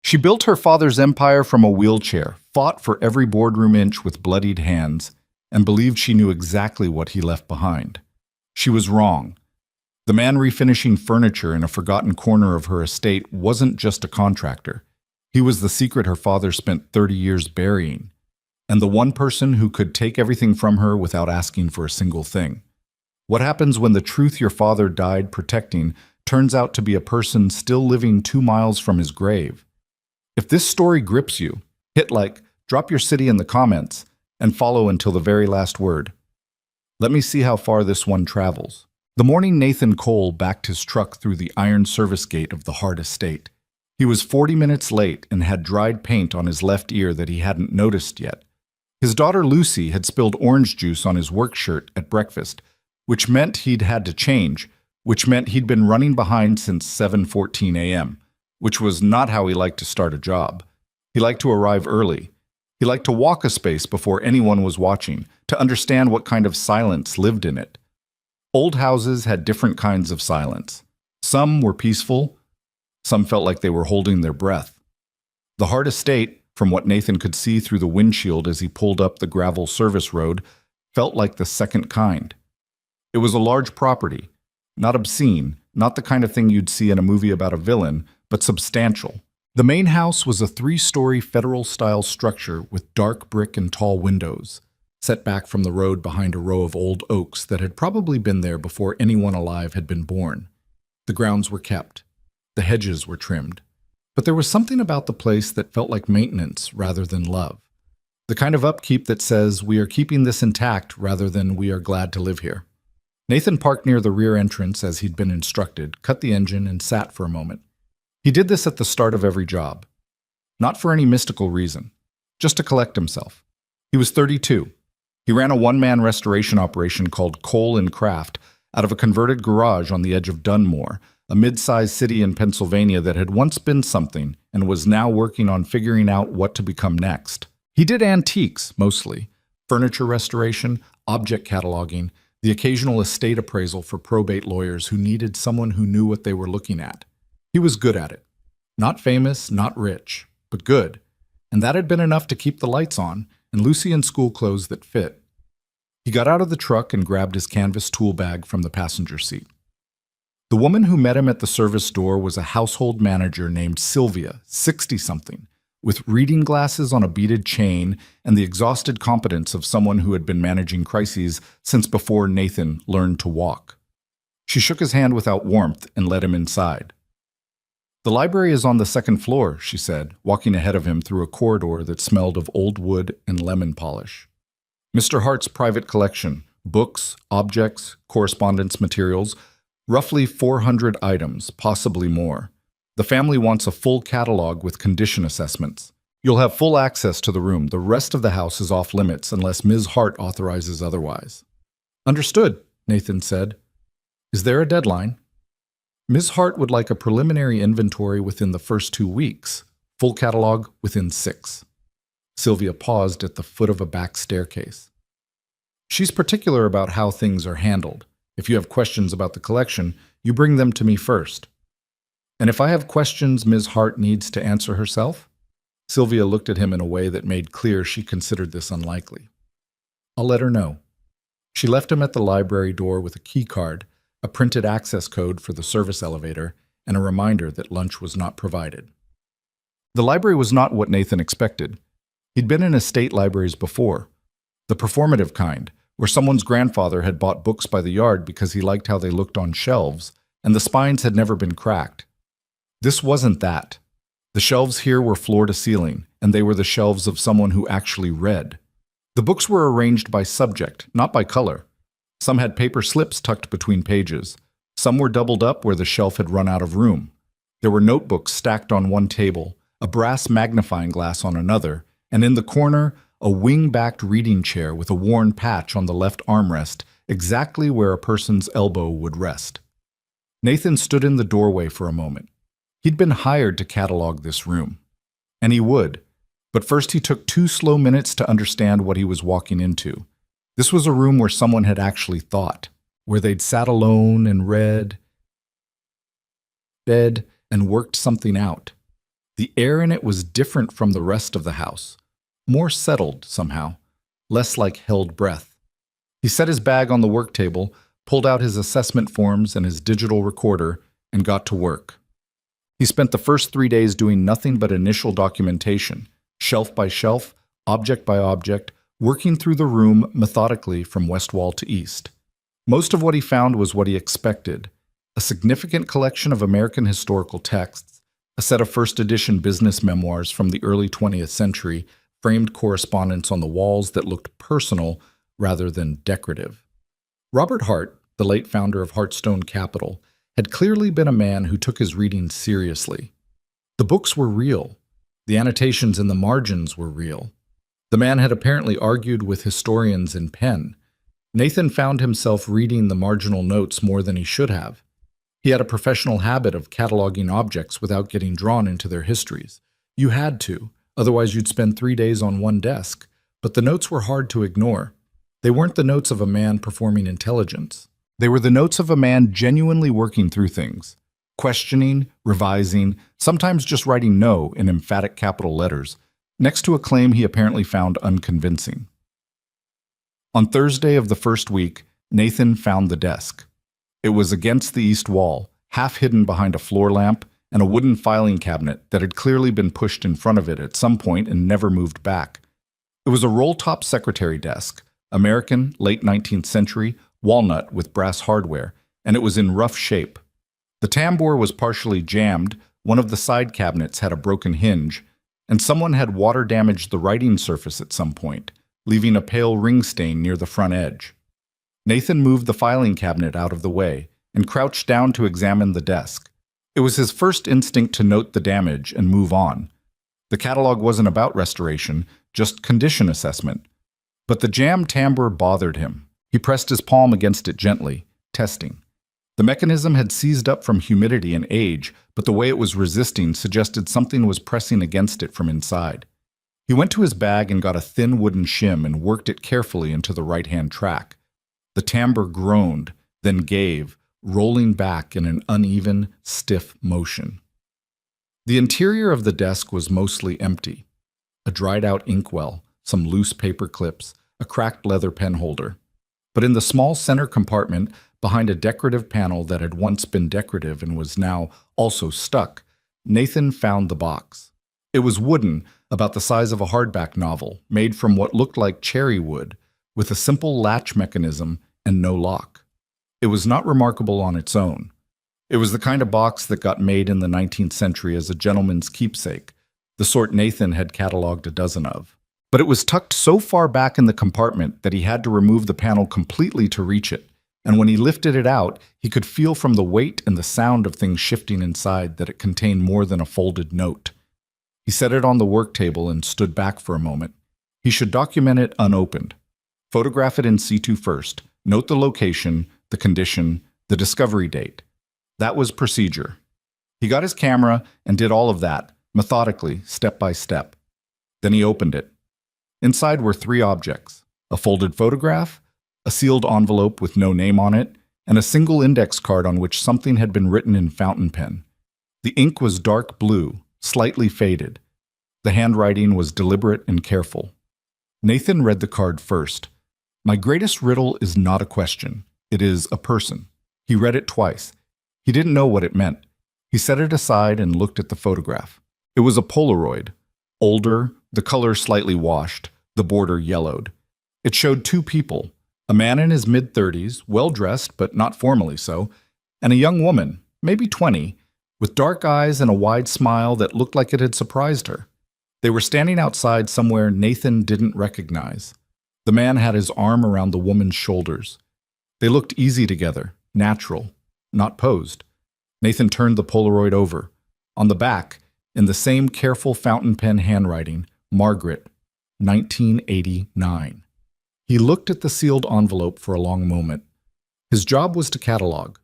She built her father's empire from a wheelchair, fought for every boardroom inch with bloodied hands, and believed she knew exactly what he left behind. She was wrong. The man refinishing furniture in a forgotten corner of her estate wasn't just a contractor. He was the secret her father spent 30 years burying, and the one person who could take everything from her without asking for a single thing. What happens when the truth your father died protecting turns out to be a person still living 2 miles from his grave? If this story grips you, hit like, drop your city in the comments, and follow until the very last word. Let me see how far this one travels. The morning Nathan Cole backed his truck through the iron service gate of the Hart estate. He was 40 minutes late and had dried paint on his left ear that he hadn't noticed yet. His daughter Lucy had spilled orange juice on his work shirt at breakfast, which meant he'd had to change, which meant he'd been running behind since 7:14 a.m., which was not how he liked to start a job. He liked to arrive early. He liked to walk a space before anyone was watching, to understand what kind of silence lived in it. Old houses had different kinds of silence. Some were peaceful. Some felt like they were holding their breath. The Hart estate, from what Nathan could see through the windshield as he pulled up the gravel service road, felt like the second kind. It was a large property, not obscene, not the kind of thing you'd see in a movie about a villain, but substantial. The main house was a 3-story federal-style structure with dark brick and tall windows, set back from the road behind a row of old oaks that had probably been there before anyone alive had been born. The grounds were kept. The hedges were trimmed. But there was something about the place that felt like maintenance rather than love. The kind of upkeep that says, we are keeping this intact rather than we are glad to live here. Nathan parked near the rear entrance as he'd been instructed, cut the engine, and sat for a moment. He did this at the start of every job. Not for any mystical reason. Just to collect himself. He was 32. He ran a one-man restoration operation called Cole and Craft out of a converted garage on the edge of Dunmore, a mid-sized city in Pennsylvania that had once been something and was now working on figuring out what to become next. He did antiques, mostly. Furniture restoration, object cataloging, the occasional estate appraisal for probate lawyers who needed someone who knew what they were looking at. He was good at it. Not famous, not rich, but good. And that had been enough to keep the lights on, and Lucy in school clothes that fit. He got out of the truck and grabbed his canvas tool bag from the passenger seat. The woman who met him at the service door was a household manager named Sylvia, 60-something, with reading glasses on a beaded chain and the exhausted competence of someone who had been managing crises since before Nathan learned to walk. She shook his hand without warmth and led him inside. "The library is on the second floor," she said, walking ahead of him through a corridor that smelled of old wood and lemon polish. "Mr. Hart's private collection, books, objects, correspondence materials, roughly 400 items, possibly more. The family wants a full catalog with condition assessments. You'll have full access to the room. The rest of the house is off limits unless Ms. Hart authorizes otherwise." "Understood," Nathan said. "Is there a deadline?" "Ms. Hart would like a preliminary inventory within the first 2 weeks, full catalog within 6. Sylvia paused at the foot of a back staircase. "She's particular about how things are handled. If you have questions about the collection, you bring them to me first." "And if I have questions Ms. Hart needs to answer herself?" Sylvia looked at him in a way that made clear she considered this unlikely. "I'll let her know." She left him at the library door with a key card, a printed access code for the service elevator, and a reminder that lunch was not provided. The library was not what Nathan expected. He'd been in estate libraries before. The performative kind, where someone's grandfather had bought books by the yard because he liked how they looked on shelves, and the spines had never been cracked. This wasn't that. The shelves here were floor to ceiling, and they were the shelves of someone who actually read. The books were arranged by subject, not by color. Some had paper slips tucked between pages. Some were doubled up where the shelf had run out of room. There were notebooks stacked on one table, a brass magnifying glass on another, and in the corner, a wing-backed reading chair with a worn patch on the left armrest, exactly where a person's elbow would rest. Nathan stood in the doorway for a moment. He'd been hired to catalog this room. And he would. But first he took 2 slow minutes to understand what he was walking into. This was a room where someone had actually thought, where they'd sat alone and read, and worked something out. The air in it was different from the rest of the house, more settled somehow, less like held breath. He set his bag on the work table, pulled out his assessment forms and his digital recorder, and got to work. He spent the first 3 days doing nothing but initial documentation, shelf by shelf, object by object, working through the room methodically from west wall to east. Most of what he found was what he expected: a significant collection of American historical texts, a set of first edition business memoirs from the early 20th century, framed correspondence on the walls that looked personal rather than decorative. Robert Hart, the late founder of Heartstone Capital, had clearly been a man who took his reading seriously. The books were real. The annotations in the margins were real. The man had apparently argued with historians in pen. Nathan found himself reading the marginal notes more than he should have. He had a professional habit of cataloging objects without getting drawn into their histories. You had to, otherwise you'd spend 3 days on one desk. But the notes were hard to ignore. They weren't the notes of a man performing intelligence. They were the notes of a man genuinely working through things, questioning, revising, sometimes just writing no in emphatic capital letters, next to a claim he apparently found unconvincing. On Thursday of the first week, Nathan found the desk. It was against the east wall, half hidden behind a floor lamp and a wooden filing cabinet that had clearly been pushed in front of it at some point and never moved back. It was a roll-top secretary desk, American, late 19th century, walnut with brass hardware, and it was in rough shape. The tambour was partially jammed, one of the side cabinets had a broken hinge, and someone had water-damaged the writing surface at some point, leaving a pale ring stain near the front edge. Nathan moved the filing cabinet out of the way and crouched down to examine the desk. It was his first instinct to note the damage and move on. The catalog wasn't about restoration, just condition assessment. But the jammed tambour bothered him. He pressed his palm against it gently, testing. The mechanism had seized up from humidity and age, but the way it was resisting suggested something was pressing against it from inside. He went to his bag and got a thin wooden shim and worked it carefully into the right-hand track. The timbre groaned, then gave, rolling back in an uneven, stiff motion. The interior of the desk was mostly empty. A dried-out inkwell, some loose paper clips, a cracked leather pen holder. But in the small center compartment, behind a decorative panel that had once been decorative and was now also stuck, Nathan found the box. It was wooden, about the size of a hardback novel, made from what looked like cherry wood, with a simple latch mechanism and no lock. It was not remarkable on its own. It was the kind of box that got made in the 19th century as a gentleman's keepsake, the sort Nathan had cataloged a dozen of. But it was tucked so far back in the compartment that he had to remove the panel completely to reach it, and when he lifted it out, he could feel from the weight and the sound of things shifting inside that it contained more than a folded note. He set it on the work table and stood back for a moment. He should document it unopened. Photograph it in situ first, note the location, the condition, the discovery date. That was procedure. He got his camera and did all of that, methodically, step by step. Then he opened it. Inside were 3 objects: a folded photograph, a sealed envelope with no name on it, and a single index card on which something had been written in fountain pen. The ink was dark blue, slightly faded. The handwriting was deliberate and careful. Nathan read the card first. "My greatest riddle is not a question. It is a person." He read it twice. He didn't know what it meant. He set it aside and looked at the photograph. It was a Polaroid. Older, the color slightly washed, the border yellowed. It showed 2 people, a man in his mid-30s, well-dressed but not formally so, and a young woman, maybe 20, with dark eyes and a wide smile that looked like it had surprised her. They were standing outside somewhere Nathan didn't recognize. The man had his arm around the woman's shoulders. They looked easy together, natural, not posed. Nathan turned the Polaroid over. On the back, in the same careful fountain pen handwriting, Margaret, 1989. He looked at the sealed envelope for a long moment. His job was to catalog,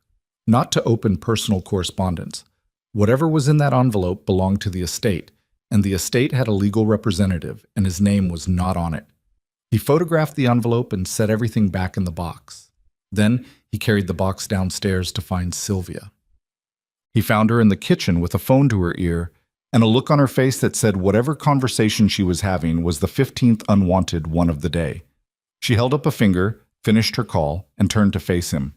not to open personal correspondence. Whatever was in that envelope belonged to the estate, and the estate had a legal representative, and his name was not on it. He photographed the envelope and set everything back in the box. Then he carried the box downstairs to find Sylvia. He found her in the kitchen with a phone to her ear and a look on her face that said whatever conversation she was having was the 15th unwanted one of the day. She held up a finger, finished her call, and turned to face him.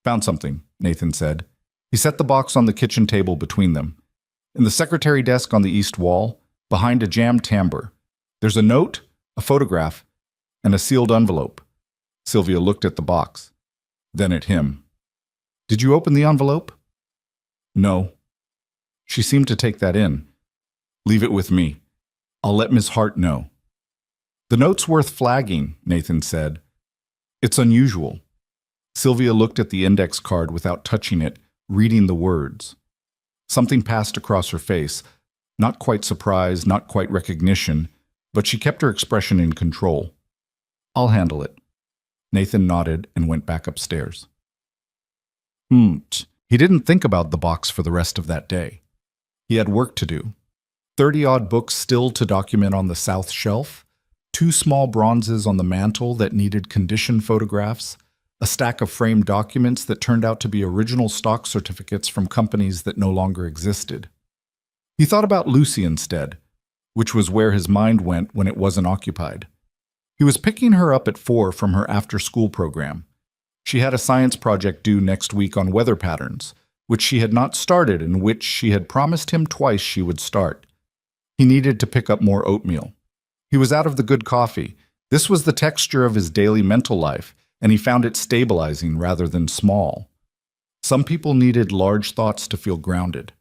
"Found something," Nathan said. He set the box on the kitchen table between them. In the secretary desk on the east wall, behind a jammed timbre, there's a note, a photograph, and a sealed envelope. Sylvia looked at the box, then at him. "Did you open the envelope?" "No." She seemed to take that in. "Leave it with me. I'll let Miss Hart know." "The note's worth flagging," Nathan said. "It's unusual." Sylvia looked at the index card without touching it, reading the words. Something passed across her face, not quite surprise, not quite recognition, but she kept her expression in control. "I'll handle it." Nathan nodded and went back upstairs. He didn't think about the box for the rest of that day. He had work to do. 30-odd books still to document on the south shelf, 2 small bronzes on the mantel that needed condition photographs, a stack of framed documents that turned out to be original stock certificates from companies that no longer existed. He thought about Lucy instead, which was where his mind went when it wasn't occupied. He was picking her up at 4 from her after-school program. She had a science project due next week on weather patterns, which she had not started and which she had promised him twice she would start. He needed to pick up more oatmeal. He was out of the good coffee. This was the texture of his daily mental life, and he found it stabilizing rather than small. Some people needed large thoughts to feel grounded.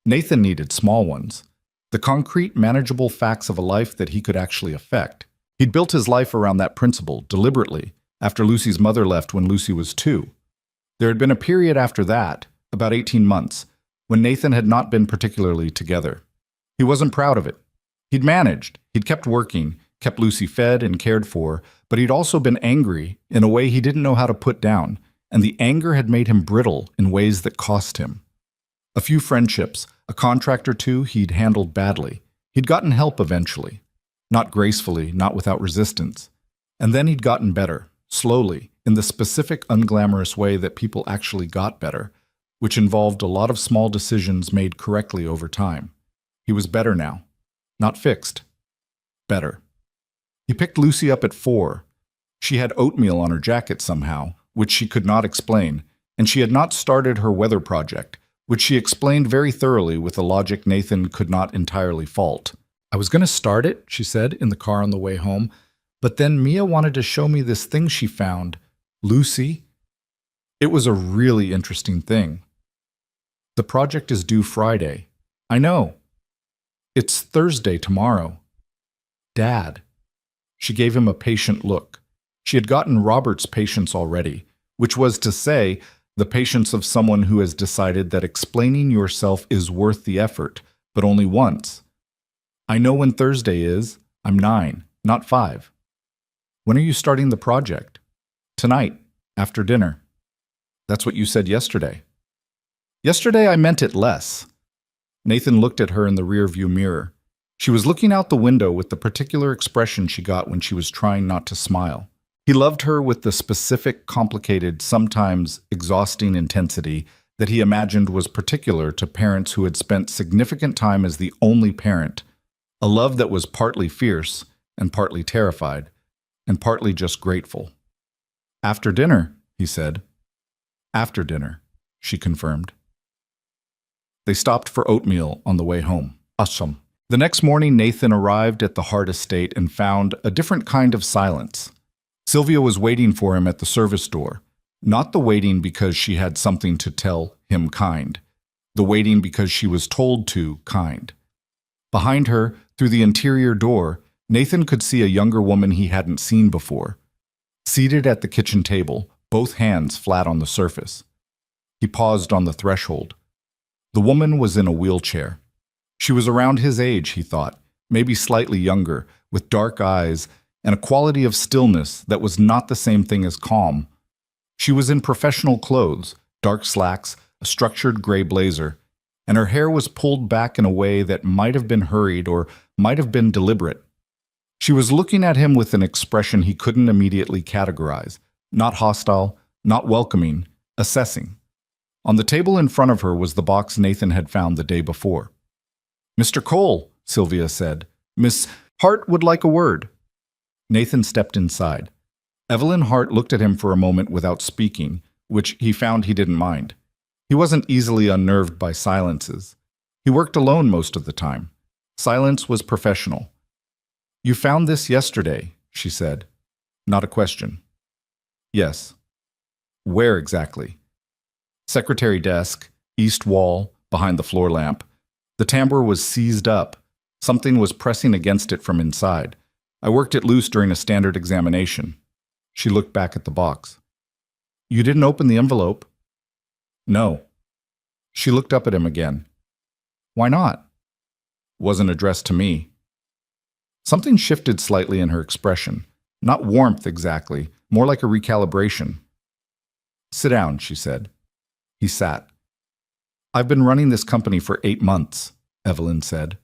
Nathan needed small ones, the concrete, manageable facts of a life that he could actually affect. He'd built his life around that principle, deliberately, after Lucy's mother left when Lucy was 2. There had been a period after that, about 18 months, when Nathan had not been particularly together. He wasn't proud of it. He'd managed, he'd kept working, kept Lucy fed and cared for, but he'd also been angry in a way he didn't know how to put down, and the anger had made him brittle in ways that cost him. A few friendships, a contract or 2 he'd handled badly. He'd gotten help eventually. Not gracefully, not without resistance. And then he'd gotten better, slowly, in the specific unglamorous way that people actually got better, which involved a lot of small decisions made correctly over time. He was better now. Not fixed. Better. He picked Lucy up at 4. She had oatmeal on her jacket somehow, which she could not explain, and she had not started her weather project, which she explained very thoroughly with a logic Nathan could not entirely fault. "I was going to start it," she said in the car on the way home, "but then Mia wanted to show me this thing she found. Lucy. It was a really interesting thing. The project is due Friday." "I know. It's Thursday tomorrow." "Dad." She gave him a patient look. She had gotten Robert's patience already, which was to say, the patience of someone who has decided that explaining yourself is worth the effort, but only once. "I know when Thursday is. I'm 9, not 5. "When are you starting the project?" "Tonight, after dinner." "That's what you said yesterday." "Yesterday I meant it less." Nathan looked at her in the rearview mirror. She was looking out the window with the particular expression she got when she was trying not to smile. He loved her with the specific, complicated, sometimes exhausting intensity that he imagined was particular to parents who had spent significant time as the only parent, a love that was partly fierce and partly terrified, and partly just grateful. "After dinner," he said. "After dinner," she confirmed. They stopped for oatmeal on the way home. Awesome. The next morning, Nathan arrived at the Hart estate and found a different kind of silence. Sylvia was waiting for him at the service door, not the waiting because she had something to tell him kind, the waiting because she was told to kind. Behind her, through the interior door, Nathan could see a younger woman he hadn't seen before, seated at the kitchen table, both hands flat on the surface. He paused on the threshold. The woman was in a wheelchair. She was around his age, he thought, maybe slightly younger, with dark eyes and a quality of stillness that was not the same thing as calm. She was in professional clothes, dark slacks, a structured gray blazer, and her hair was pulled back in a way that might have been hurried or might have been deliberate. She was looking at him with an expression he couldn't immediately categorize, not hostile, not welcoming, assessing. On the table in front of her was the box Nathan had found the day before. "Mr. Cole," Sylvia said. "Miss Hart would like a word." Nathan stepped inside. Evelyn Hart looked at him for a moment without speaking, which he found he didn't mind. He wasn't easily unnerved by silences. He worked alone most of the time. Silence was professional. "You found this yesterday," she said. Not a question. "Yes." "Where exactly?" "Secretary desk, east wall, behind the floor lamp. The tambour was seized up. Something was pressing against it from inside. I worked it loose during a standard examination." She looked back at the box. "You didn't open the envelope?" "No." She looked up at him again. "Why not?" "Wasn't addressed to me." Something shifted slightly in her expression. Not warmth exactly, more like a recalibration. "Sit down," she said. He sat. "I've been running this company for 8 months," Evelyn said.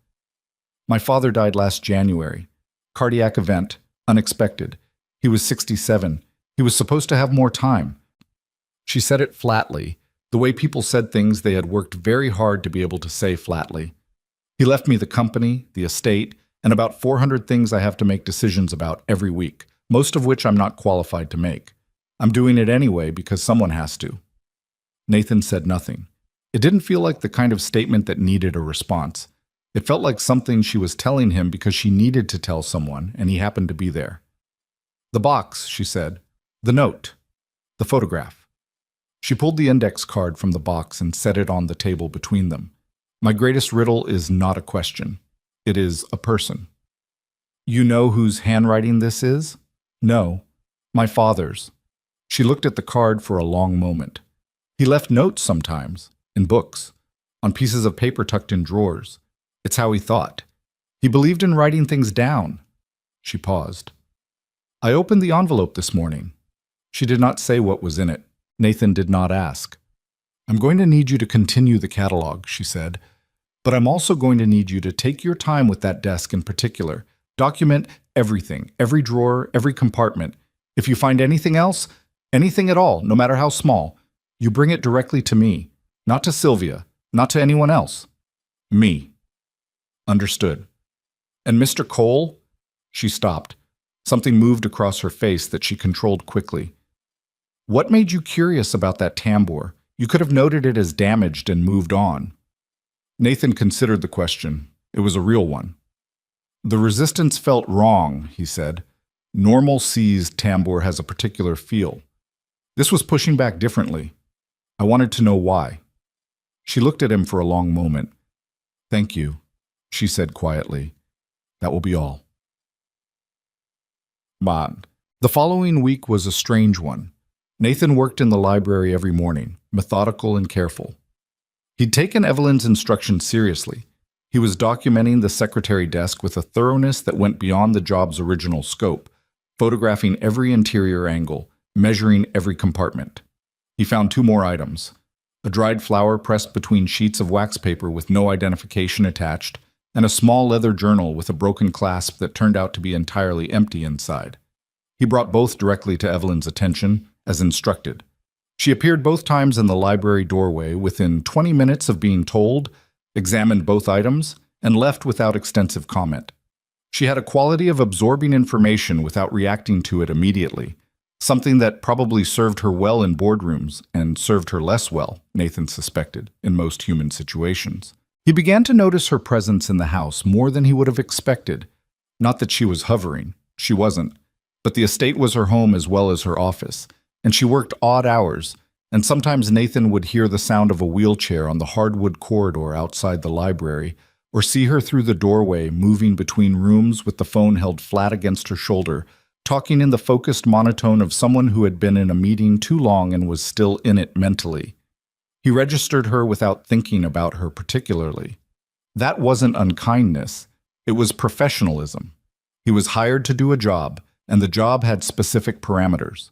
"My father died last January. Cardiac event, unexpected. He was 67. He was supposed to have more time." She said it flatly, the way people said things they had worked very hard to be able to say flatly. "He left me the company, the estate, and about 400 things I have to make decisions about every week, most of which I'm not qualified to make. I'm doing it anyway because someone has to." Nathan said nothing. It didn't feel like the kind of statement that needed a response. It felt like something she was telling him because she needed to tell someone, and he happened to be there. "The box," she said. "The note. The photograph." She pulled the index card from the box and set it on the table between them. "My greatest riddle is not a question. It is a person." "You know whose handwriting this is?" "No. My father's." She looked at the card for a long moment. "He left notes sometimes, in books, on pieces of paper tucked in drawers. It's how he thought. He believed in writing things down." She paused. "I opened the envelope this morning." She did not say what was in it. Nathan did not ask. "I'm going to need you to continue the catalog," she said. "But I'm also going to need you to take your time with that desk in particular. Document everything, every drawer, every compartment. If you find anything else, anything at all, no matter how small, you bring it directly to me, not to Sylvia, not to anyone else. Me." "Understood." "And Mr. Cole?" She stopped. Something moved across her face that she controlled quickly. "What made you curious about that tambour? You could have noted it as damaged and moved on." Nathan considered the question. It was a real one. "The resistance felt wrong," he said. "Normal seized tambour has a particular feel. This was pushing back differently. I wanted to know why." She looked at him for a long moment. "Thank you," she said quietly. "That will be all." But the following week was a strange one. Nathan worked in the library every morning, methodical and careful. He'd taken Evelyn's instructions seriously. He was documenting the secretary desk with a thoroughness that went beyond the job's original scope, photographing every interior angle, measuring every compartment. He found 2 more items: a dried flower pressed between sheets of wax paper with no identification attached, and a small leather journal with a broken clasp that turned out to be entirely empty inside. He brought both directly to Evelyn's attention, as instructed. She appeared both times in the library doorway within 20 minutes of being told, examined both items, and left without extensive comment. She had a quality of absorbing information without reacting to it immediately, something that probably served her well in boardrooms and served her less well, Nathan suspected, in most human situations. He began to notice her presence in the house more than he would have expected. Not that she was hovering. She wasn't. But the estate was her home as well as her office, and she worked odd hours, and sometimes Nathan would hear the sound of a wheelchair on the hardwood corridor outside the library, or see her through the doorway moving between rooms with the phone held flat against her shoulder, talking in the focused monotone of someone who had been in a meeting too long and was still in it mentally. He registered her without thinking about her particularly. That wasn't unkindness. It was professionalism. He was hired to do a job, and the job had specific parameters.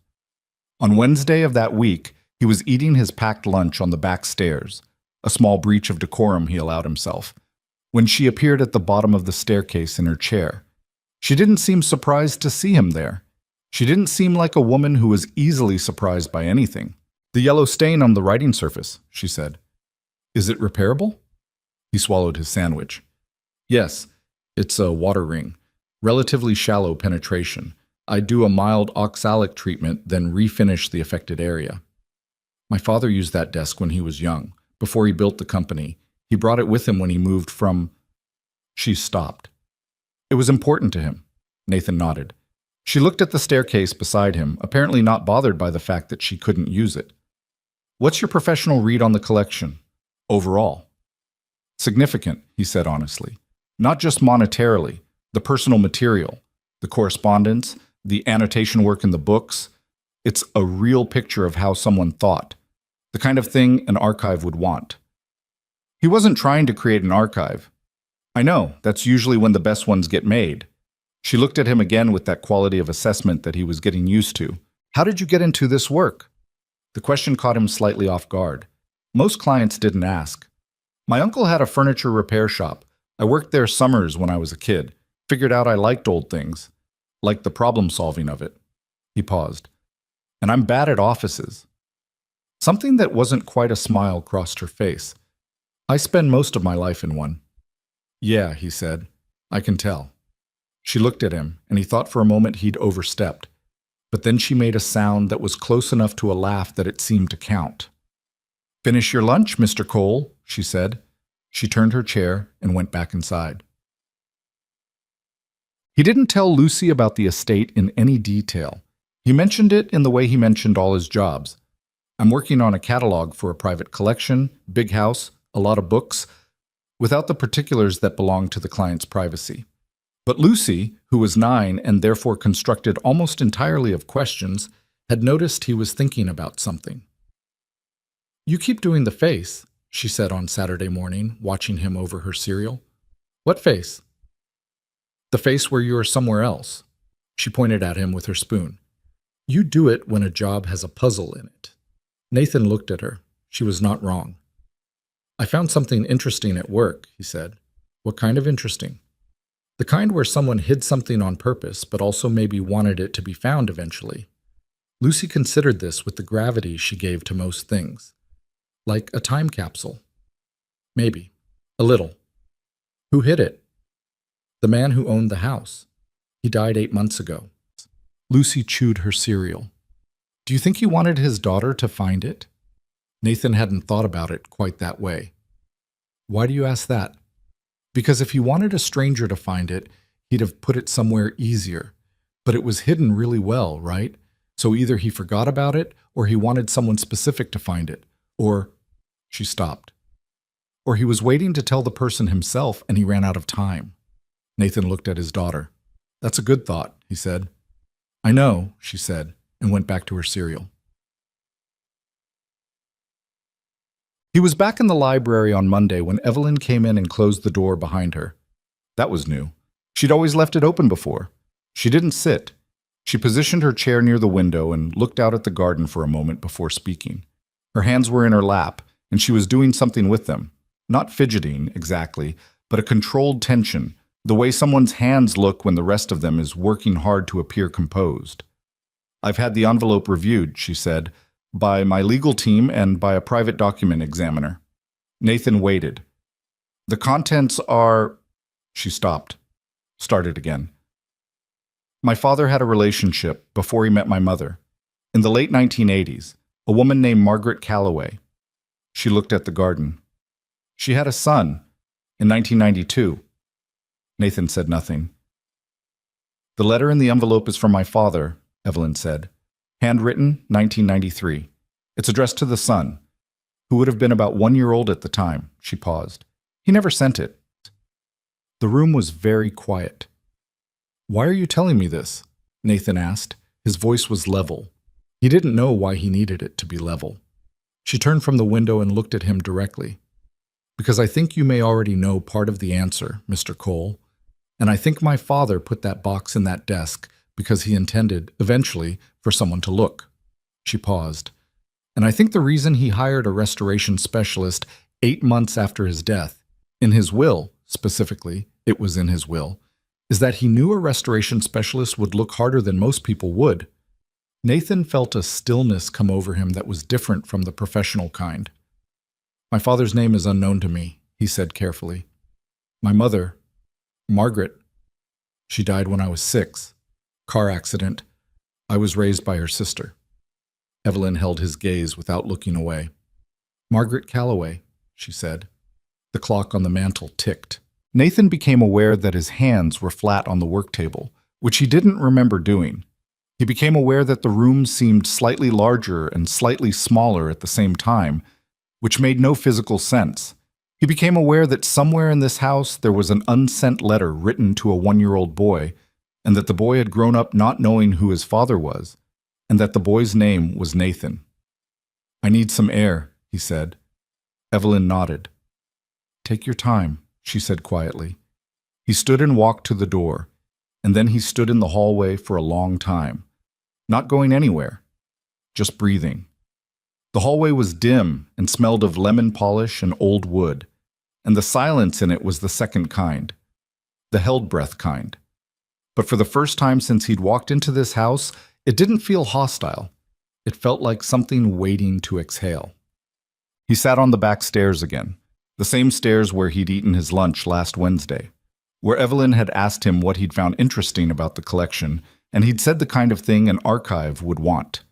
On Wednesday of that week, he was eating his packed lunch on the back stairs, a small breach of decorum he allowed himself, when she appeared at the bottom of the staircase in her chair. She didn't seem surprised to see him there. She didn't seem like a woman who was easily surprised by anything. "The yellow stain on the writing surface," she said. "Is it repairable?" He swallowed his sandwich. Yes, it's a water ring. Relatively shallow penetration. I do a mild oxalic treatment, then refinish the affected area. My father used that desk when he was young, before he built the company. He brought it with him when he moved from... She stopped. It was important to him. Nathan nodded. She looked at the staircase beside him, apparently not bothered by the fact that she couldn't use it. What's your professional read on the collection? Overall. Significant, he said honestly. Not just monetarily, the personal material, the correspondence, the annotation work in the books. It's a real picture of how someone thought, the kind of thing an archive would want. He wasn't trying to create an archive. I know, that's usually when the best ones get made. She looked at him again with that quality of assessment that he was getting used to. How did you get into this work? The question caught him slightly off guard. Most clients didn't ask. My uncle had a furniture repair shop. I worked there summers when I was a kid. Figured out I liked old things. Liked the problem solving of it. He paused. And I'm bad at offices. Something that wasn't quite a smile crossed her face. I spend most of my life in one. Yeah, he said. I can tell. She looked at him, and he thought for a moment he'd overstepped. But then she made a sound that was close enough to a laugh that it seemed to count. Finish your lunch, Mr. Cole, she said. She turned her chair and went back inside. He didn't tell Lucy about the estate in any detail. He mentioned it in the way he mentioned all his jobs. I'm working on a catalog for a private collection, big house, a lot of books, without the particulars that belong to the client's privacy. But Lucy, who was 9 and therefore constructed almost entirely of questions, had noticed he was thinking about something. You keep doing the face, she said on Saturday morning, watching him over her cereal. What face? The face where you are somewhere else. She pointed at him with her spoon. You do it when a job has a puzzle in it. Nathan looked at her. She was not wrong. I found something interesting at work, he said. What kind of interesting? The kind where someone hid something on purpose, but also maybe wanted it to be found eventually. Lucy considered this with the gravity she gave to most things. Like a time capsule. Maybe. A little. Who hid it? The man who owned the house. He died 8 months ago. Lucy chewed her cereal. Do you think he wanted his daughter to find it? Nathan hadn't thought about it quite that way. Why do you ask that? Because if he wanted a stranger to find it, he'd have put it somewhere easier. But it was hidden really well, right? So either he forgot about it, or he wanted someone specific to find it. Or... She stopped. Or he was waiting to tell the person himself and he ran out of time. Nathan looked at his daughter. That's a good thought, he said. I know, she said, and went back to her cereal. He was back in the library on Monday when Evelyn came in and closed the door behind her. That was new. She'd always left it open before. She didn't sit. She positioned her chair near the window and looked out at the garden for a moment before speaking. Her hands were in her lap, and she was doing something with them. Not fidgeting, exactly, but a controlled tension, the way someone's hands look when the rest of them is working hard to appear composed. I've had the envelope reviewed, she said, by my legal team and by a private document examiner. Nathan waited. The contents are... She stopped. Started again. My father had a relationship before he met my mother. In the late 1980s, a woman named Margaret Calloway. She looked at the garden. She had a son in 1992. Nathan said nothing. The letter in the envelope is from my father, Evelyn said. Handwritten, 1993. It's addressed to the son, who would have been about 1 year old at the time. She paused. He never sent it. The room was very quiet. Why are you telling me this? Nathan asked. His voice was level. He didn't know why he needed it to be level. She turned from the window and looked at him directly. Because I think you may already know part of the answer, Mr. Cole. And I think my father put that box in that desk because he intended, eventually, for someone to look. She paused. And I think the reason he hired a restoration specialist 8 months after his death, in his will, specifically, it was in his will, is that he knew a restoration specialist would look harder than most people would. Nathan felt a stillness come over him that was different from the professional kind. My father's name is unknown to me, he said carefully. My mother, Margaret. She died when I was 6. Car accident. I was raised by her sister. Evelyn held his gaze without looking away. Margaret Calloway, she said. The clock on the mantel ticked. Nathan became aware that his hands were flat on the work table, which he didn't remember doing. He became aware that the room seemed slightly larger and slightly smaller at the same time, which made no physical sense. He became aware that somewhere in this house there was an unsent letter written to a 1-year-old boy, and that the boy had grown up not knowing who his father was, and that the boy's name was Nathan. I need some air, he said. Evelyn nodded. Take your time, she said quietly. He stood and walked to the door, and then he stood in the hallway for a long time, not going anywhere, just breathing. The hallway was dim and smelled of lemon polish and old wood, and the silence in it was the second kind, the held breath kind. But for the first time since he'd walked into this house, it didn't feel hostile. It felt like something waiting to exhale. He sat on the back stairs again, the same stairs where he'd eaten his lunch last Wednesday, where Evelyn had asked him what he'd found interesting about the collection, and he'd said the kind of thing an archive would want.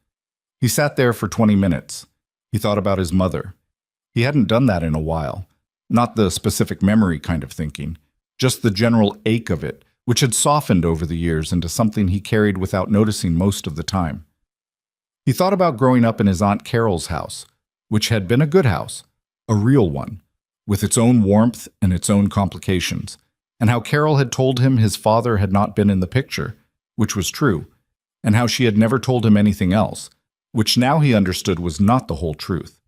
He sat there for 20 minutes. He thought about his mother. He hadn't done that in a while, not the specific memory kind of thinking, just the general ache of it, which had softened over the years into something he carried without noticing most of the time. He thought about growing up in his Aunt Carol's house, which had been a good house, a real one, with its own warmth and its own complications, and how Carol had told him his father had not been in the picture, which was true, and how she had never told him anything else, which now he understood was not the whole truth.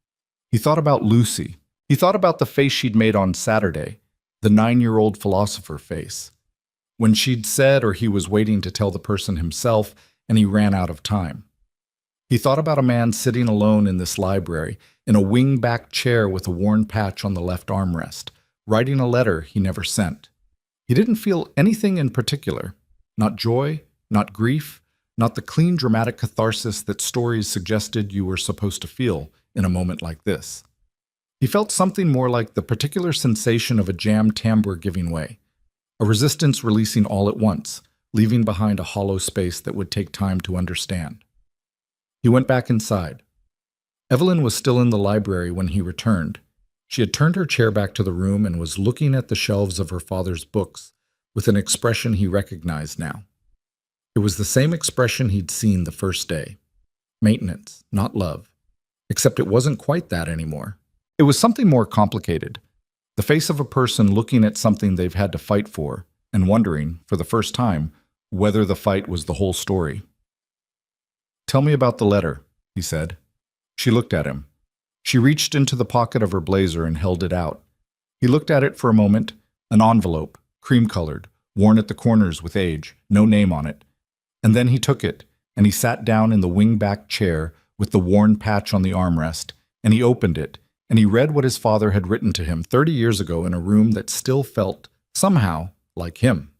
He thought about Lucy. He thought about the face she'd made on Saturday, the 9-year-old philosopher face, when she'd said or he was waiting to tell the person himself and he ran out of time. He thought about a man sitting alone in this library, in a wing-back chair with a worn patch on the left armrest, writing a letter he never sent. He didn't feel anything in particular, not joy, not grief, not the clean dramatic catharsis that stories suggested you were supposed to feel in a moment like this. He felt something more like the particular sensation of a jammed tambour giving way, a resistance releasing all at once, leaving behind a hollow space that would take time to understand. He went back inside. Evelyn was still in the library when he returned. She had turned her chair back to the room and was looking at the shelves of her father's books with an expression he recognized now. It was the same expression he'd seen the first day. Maintenance, not love. Except it wasn't quite that anymore. It was something more complicated. The face of a person looking at something they've had to fight for and wondering, for the first time, whether the fight was the whole story. Tell me about the letter, he said. She looked at him. She reached into the pocket of her blazer and held it out. He looked at it for a moment, an envelope, cream-colored, worn at the corners with age, no name on it. And then he took it, and he sat down in the wing-back chair with the worn patch on the armrest, and he opened it, and he read what his father had written to him 30 years ago in a room that still felt, somehow, like him.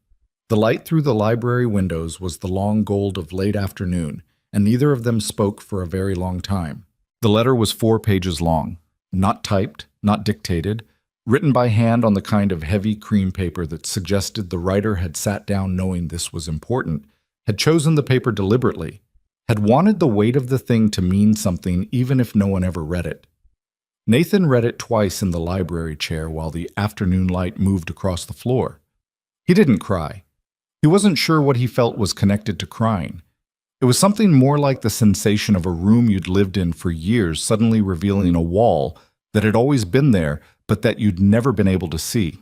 The light through the library windows was the long gold of late afternoon, and neither of them spoke for a very long time. The letter was 4 pages long, not typed, not dictated, written by hand on the kind of heavy cream paper that suggested the writer had sat down knowing this was important, had chosen the paper deliberately, had wanted the weight of the thing to mean something even if no one ever read it. Nathan read it twice in the library chair while the afternoon light moved across the floor. He didn't cry. He wasn't sure what he felt was connected to crying. It was something more like the sensation of a room you'd lived in for years suddenly revealing a wall that had always been there but that you'd never been able to see.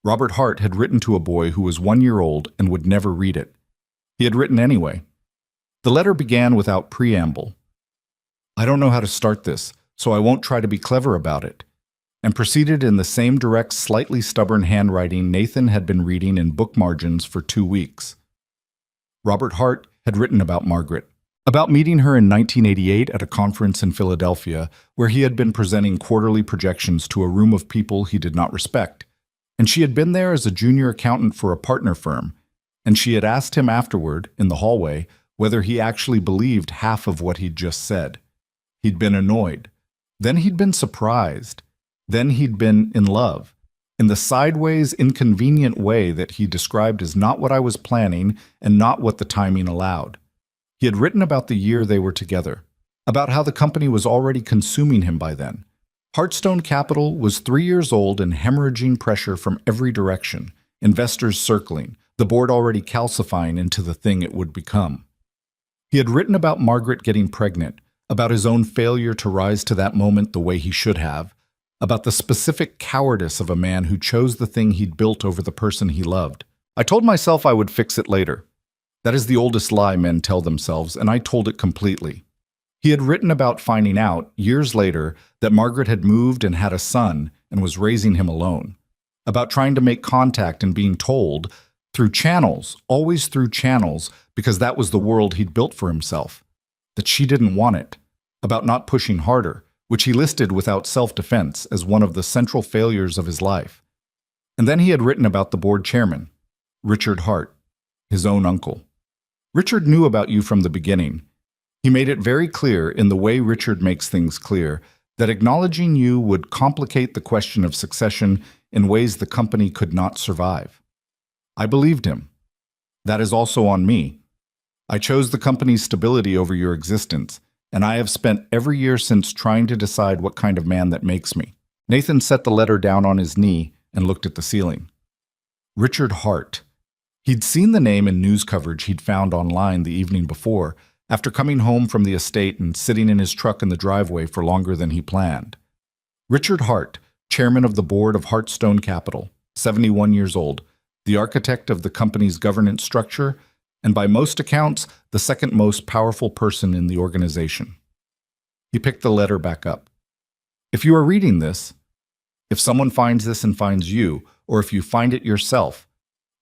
Robert Hart had written to a boy who was 1 year old and would never read it. He had written anyway. The letter began without preamble. I don't know how to start this, so I won't try to be clever about it, and proceeded in the same direct, slightly stubborn handwriting Nathan had been reading in book margins for 2 weeks. Robert Hart had written about Margaret, about meeting her in 1988 at a conference in Philadelphia where he had been presenting quarterly projections to a room of people he did not respect, and she had been there as a junior accountant for a partner firm, and she had asked him afterward, in the hallway, whether he actually believed half of what he'd just said. He'd been annoyed. Then he'd been surprised. Then he'd been in love. in the sideways, inconvenient way that he described as not what I was planning and not what the timing allowed. He had written about the year they were together, about how the company was already consuming him by then. Heartstone Capital was 3 years old and hemorrhaging pressure from every direction, investors circling, the board already calcifying into the thing it would become. He had written about Margaret getting pregnant, about his own failure to rise to that moment the way he should have, about the specific cowardice of a man who chose the thing he'd built over the person he loved. I told myself I would fix it later. That is the oldest lie men tell themselves, and I told it completely. He had written about finding out, years later, that Margaret had moved and had a son and was raising him alone. About trying to make contact and being told, through channels, always through channels, because that was the world he'd built for himself, that she didn't want it. About not pushing harder, which he listed without self-defense as one of the central failures of his life. And then he had written about the board chairman, Richard Hart, his own uncle. Richard knew about you from the beginning. He made it very clear, in the way Richard makes things clear, that acknowledging you would complicate the question of succession in ways the company could not survive. I believed him. That is also on me. I chose the company's stability over your existence, and I have spent every year since trying to decide what kind of man that makes me. Nathan set the letter down on his knee and looked at the ceiling. Richard Hart. He'd seen the name in news coverage he'd found online the evening before, after coming home from the estate and sitting in his truck in the driveway for longer than he planned. Richard Hart, chairman of the board of Heartstone Capital, 71 years old, the architect of the company's governance structure, and by most accounts, the second most powerful person in the organization. He picked the letter back up. If you are reading this, if someone finds this and finds you, or if you find it yourself,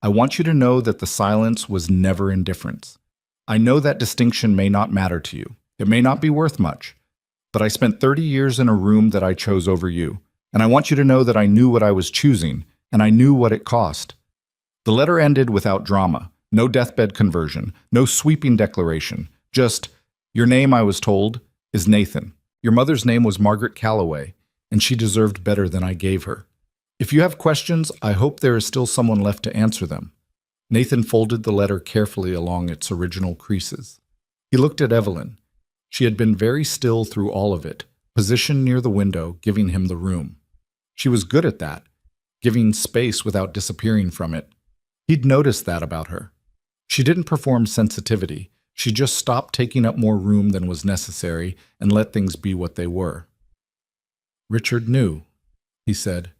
I want you to know that the silence was never indifference. I know that distinction may not matter to you. It may not be worth much, but I spent 30 years in a room that I chose over you, and I want you to know that I knew what I was choosing, and I knew what it cost. The letter ended without drama. No deathbed conversion, no sweeping declaration, just, your name, I was told, is Nathan. Your mother's name was Margaret Calloway, and she deserved better than I gave her. If you have questions, I hope there is still someone left to answer them. Nathan folded the letter carefully along its original creases. He looked at Evelyn. She had been very still through all of it, positioned near the window, giving him the room. She was good at that, giving space without disappearing from it. He'd noticed that about her. She didn't perform sensitivity. She just stopped taking up more room than was necessary and let things be what they were. Richard knew, he said.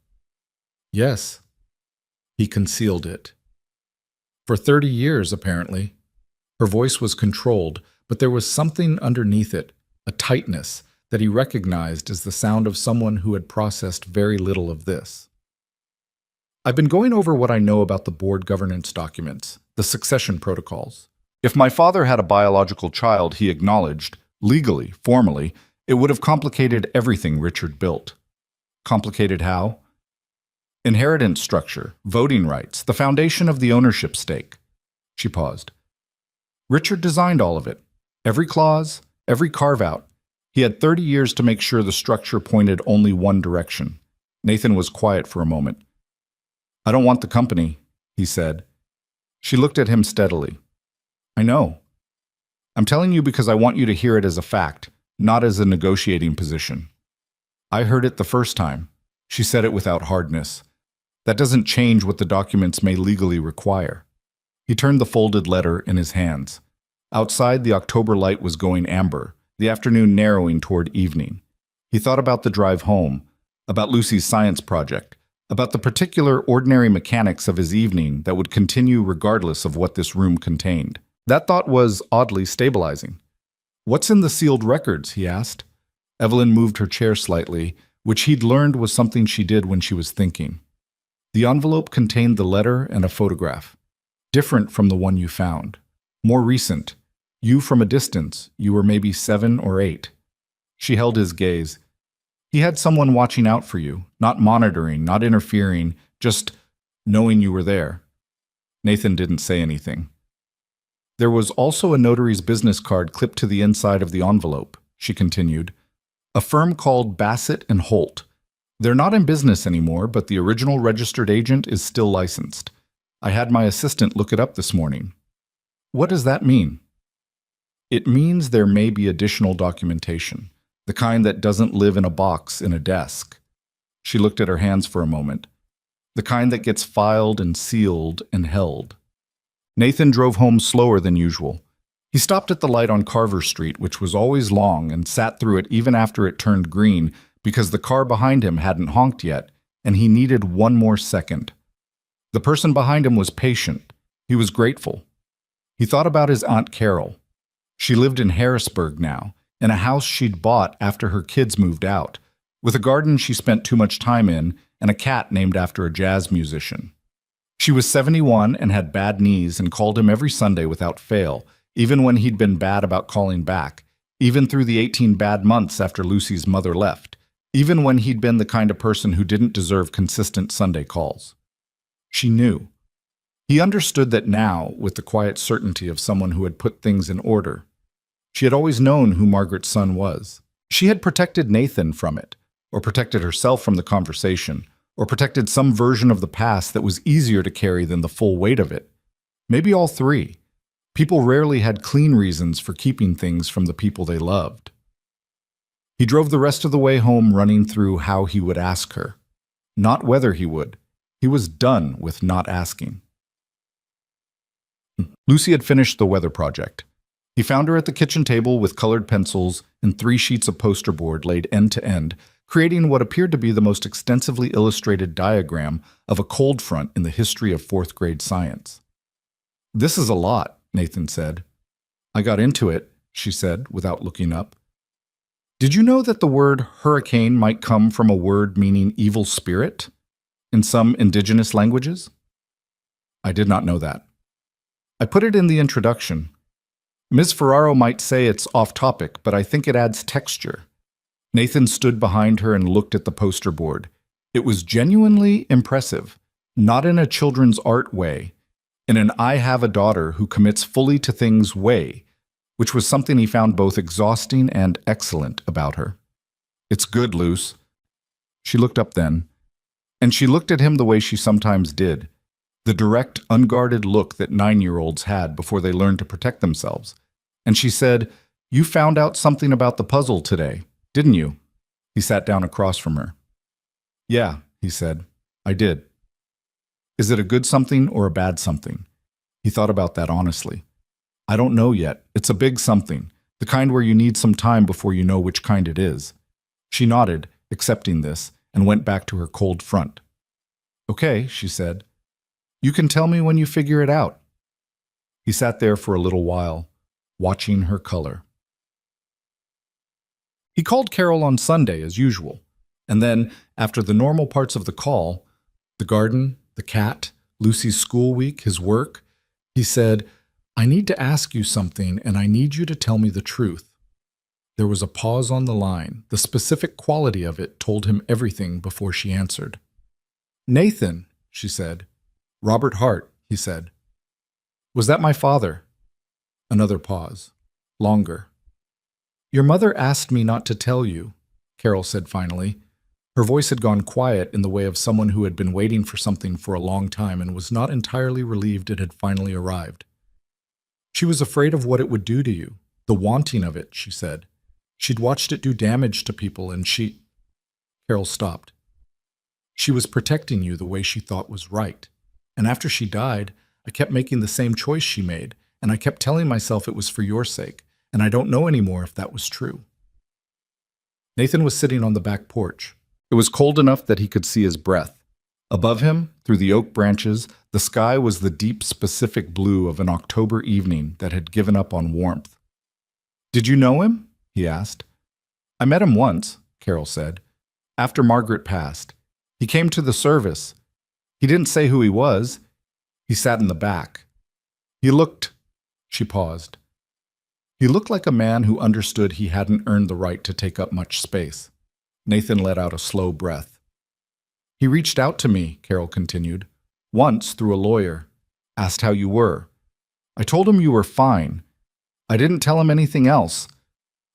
Yes. He concealed it. For 30 years, apparently. Her voice was controlled, but there was something underneath it, a tightness, that he recognized as the sound of someone who had processed very little of this. I've been going over what I know about the board governance documents, the succession protocols. If my father had a biological child, he acknowledged, legally, formally, it would have complicated everything Richard built. Complicated how? Inheritance structure, voting rights, the foundation of the ownership stake. She paused. Richard designed all of it. Every clause, every carve-out. He had 30 years to make sure the structure pointed only one direction. Nathan was quiet for a moment. I don't want the company, he said. She looked at him steadily. I know. I'm telling you because I want you to hear it as a fact, not as a negotiating position. I heard it the first time. She said it without hardness. That doesn't change what the documents may legally require. He turned the folded letter in his hands. Outside, the October light was going amber, the afternoon narrowing toward evening. He thought about the drive home, about Lucy's science project, about the particular ordinary mechanics of his evening that would continue regardless of what this room contained. That thought was oddly stabilizing. What's in the sealed records? He asked. Evelyn moved her chair slightly, which he'd learned was something she did when she was thinking. The envelope contained the letter and a photograph, different from the one you found. More recent. You from a distance. You were maybe 7 or 8. She held his gaze. He had someone watching out for you, not monitoring, not interfering, just knowing you were there. Nathan didn't say anything. There was also a notary's business card clipped to the inside of the envelope, she continued. A firm called Bassett and Holt. They're not in business anymore, but the original registered agent is still licensed. I had my assistant look it up this morning. What does that mean? It means there may be additional documentation, the kind that doesn't live in a box in a desk. She looked at her hands for a moment. The kind that gets filed and sealed and held. Nathan drove home slower than usual. He stopped at the light on Carver Street, which was always long, and sat through it even after it turned green because the car behind him hadn't honked yet, and he needed one more second. The person behind him was patient. He was grateful. He thought about his Aunt Carol. She lived in Harrisburg now, in a house she'd bought after her kids moved out, with a garden she spent too much time in and a cat named after a jazz musician. She was 71 and had bad knees and called him every Sunday without fail, even when he'd been bad about calling back, even through the 18 bad months after Lucy's mother left, even when he'd been the kind of person who didn't deserve consistent Sunday calls. She knew. He understood that now, with the quiet certainty of someone who had put things in order. She had always known who Margaret's son was. She had protected Nathan from it, or protected herself from the conversation, or protected some version of the past that was easier to carry than the full weight of it. Maybe all three. People rarely had clean reasons for keeping things from the people they loved. He drove the rest of the way home running through how he would ask her. Not whether he would. He was done with not asking. Lucy had finished the weather project. He found her at the kitchen table with colored pencils and 3 sheets of poster board laid end to end, creating what appeared to be the most extensively illustrated diagram of a cold front in the history of 4th grade science. "This is a lot," Nathan said. "I got into it," she said, without looking up. "Did you know that the word hurricane might come from a word meaning evil spirit in some indigenous languages?" "I did not know that." "I put it in the introduction. Ms. Ferraro might say it's off topic, but I think it adds texture." Nathan stood behind her and looked at the poster board. It was genuinely impressive, not in a children's art way, in an I have a daughter who commits fully to things way, which was something he found both exhausting and excellent about her. "It's good, Luce." She looked up then, and she looked at him the way she sometimes did, the direct, unguarded look that 9-year-olds had before they learned to protect themselves. And she said, "You found out something about the puzzle today, didn't you?" He sat down across from her. "Yeah," he said, "I did." "Is it a good something or a bad something?" He thought about that honestly. "I don't know yet. It's a big something, the kind where you need some time before you know which kind it is." She nodded, accepting this, and went back to her cold front. "Okay," she said. "You can tell me when you figure it out." He sat there for a little while, watching her color. He called Carol on Sunday as usual, and then, after the normal parts of the call, the garden, the cat, Lucy's school week, his work, he said, "I need to ask you something, and I need you to tell me the truth." There was a pause on the line. The specific quality of it told him everything before she answered. "Nathan," she said. "Robert Hart," he said. "Was that my father?" Another pause. Longer. "Your mother asked me not to tell you," Carol said finally. Her voice had gone quiet in the way of someone who had been waiting for something for a long time and was not entirely relieved it had finally arrived. "She was afraid of what it would do to you, the wanting of it," she said. "She'd watched it do damage to people and she—" Carol stopped. "She was protecting you the way she thought was right. And after she died, I kept making the same choice she made, and I kept telling myself it was for your sake, and I don't know anymore if that was true." Nathan was sitting on the back porch. It was cold enough that he could see his breath. Above him, through the oak branches, the sky was the deep, specific blue of an October evening that had given up on warmth. "Did you know him?" he asked. "I met him once," Carol said, "after Margaret passed. He came to the service. He didn't say who he was. He sat in the back. He looked—" She paused. "He looked like a man who understood he hadn't earned the right to take up much space." Nathan let out a slow breath. "He reached out to me," Carol continued, "once through a lawyer, asked how you were. I told him you were fine. I didn't tell him anything else,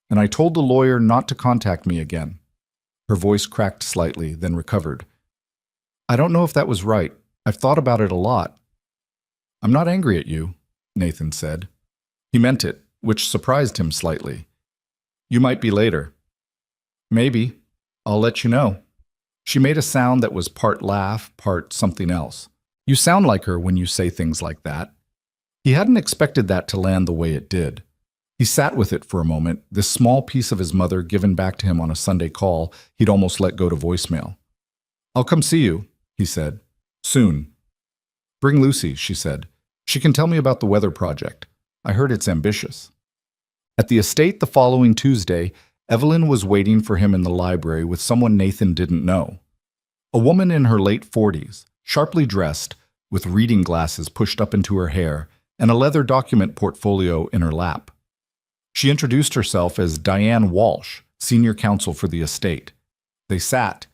and I told the lawyer not to contact me again." Her voice cracked slightly, then recovered. I don't know if that was right. I've thought about it a lot. I'm not angry at you, Nathan said. He meant it, which surprised him slightly. You might be later. Maybe. I'll let you know. She made a sound that was part laugh, part something else. You sound like her when you say things like that. He hadn't expected that to land the way it did. He sat with it for a moment, this small piece of his mother given back to him on a Sunday call he'd almost let go to voicemail. I'll come see you, he said. Soon. Bring Lucy, she said. She can tell me about the weather project. I heard it's ambitious. At the estate the following Tuesday, Evelyn was waiting for him in the library with someone Nathan didn't know. A woman in her late 40s, sharply dressed, with reading glasses pushed up into her hair, and a leather document portfolio in her lap. She introduced herself as Diane Walsh, senior counsel for the estate. They sat,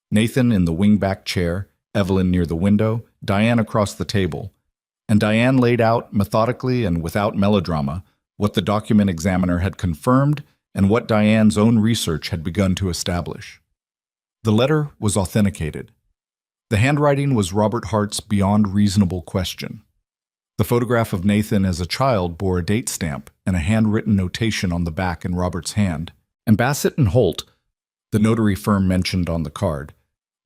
Nathan in the wingback chair, Evelyn near the window, Diane across the table, and Diane laid out, methodically and without melodrama, what the document examiner had confirmed and what Diane's own research had begun to establish. The letter was authenticated. The handwriting was Robert Hart's beyond reasonable question. The photograph of Nathan as a child bore a date stamp and a handwritten notation on the back in Robert's hand, and Bassett and Holt, the notary firm mentioned on the card,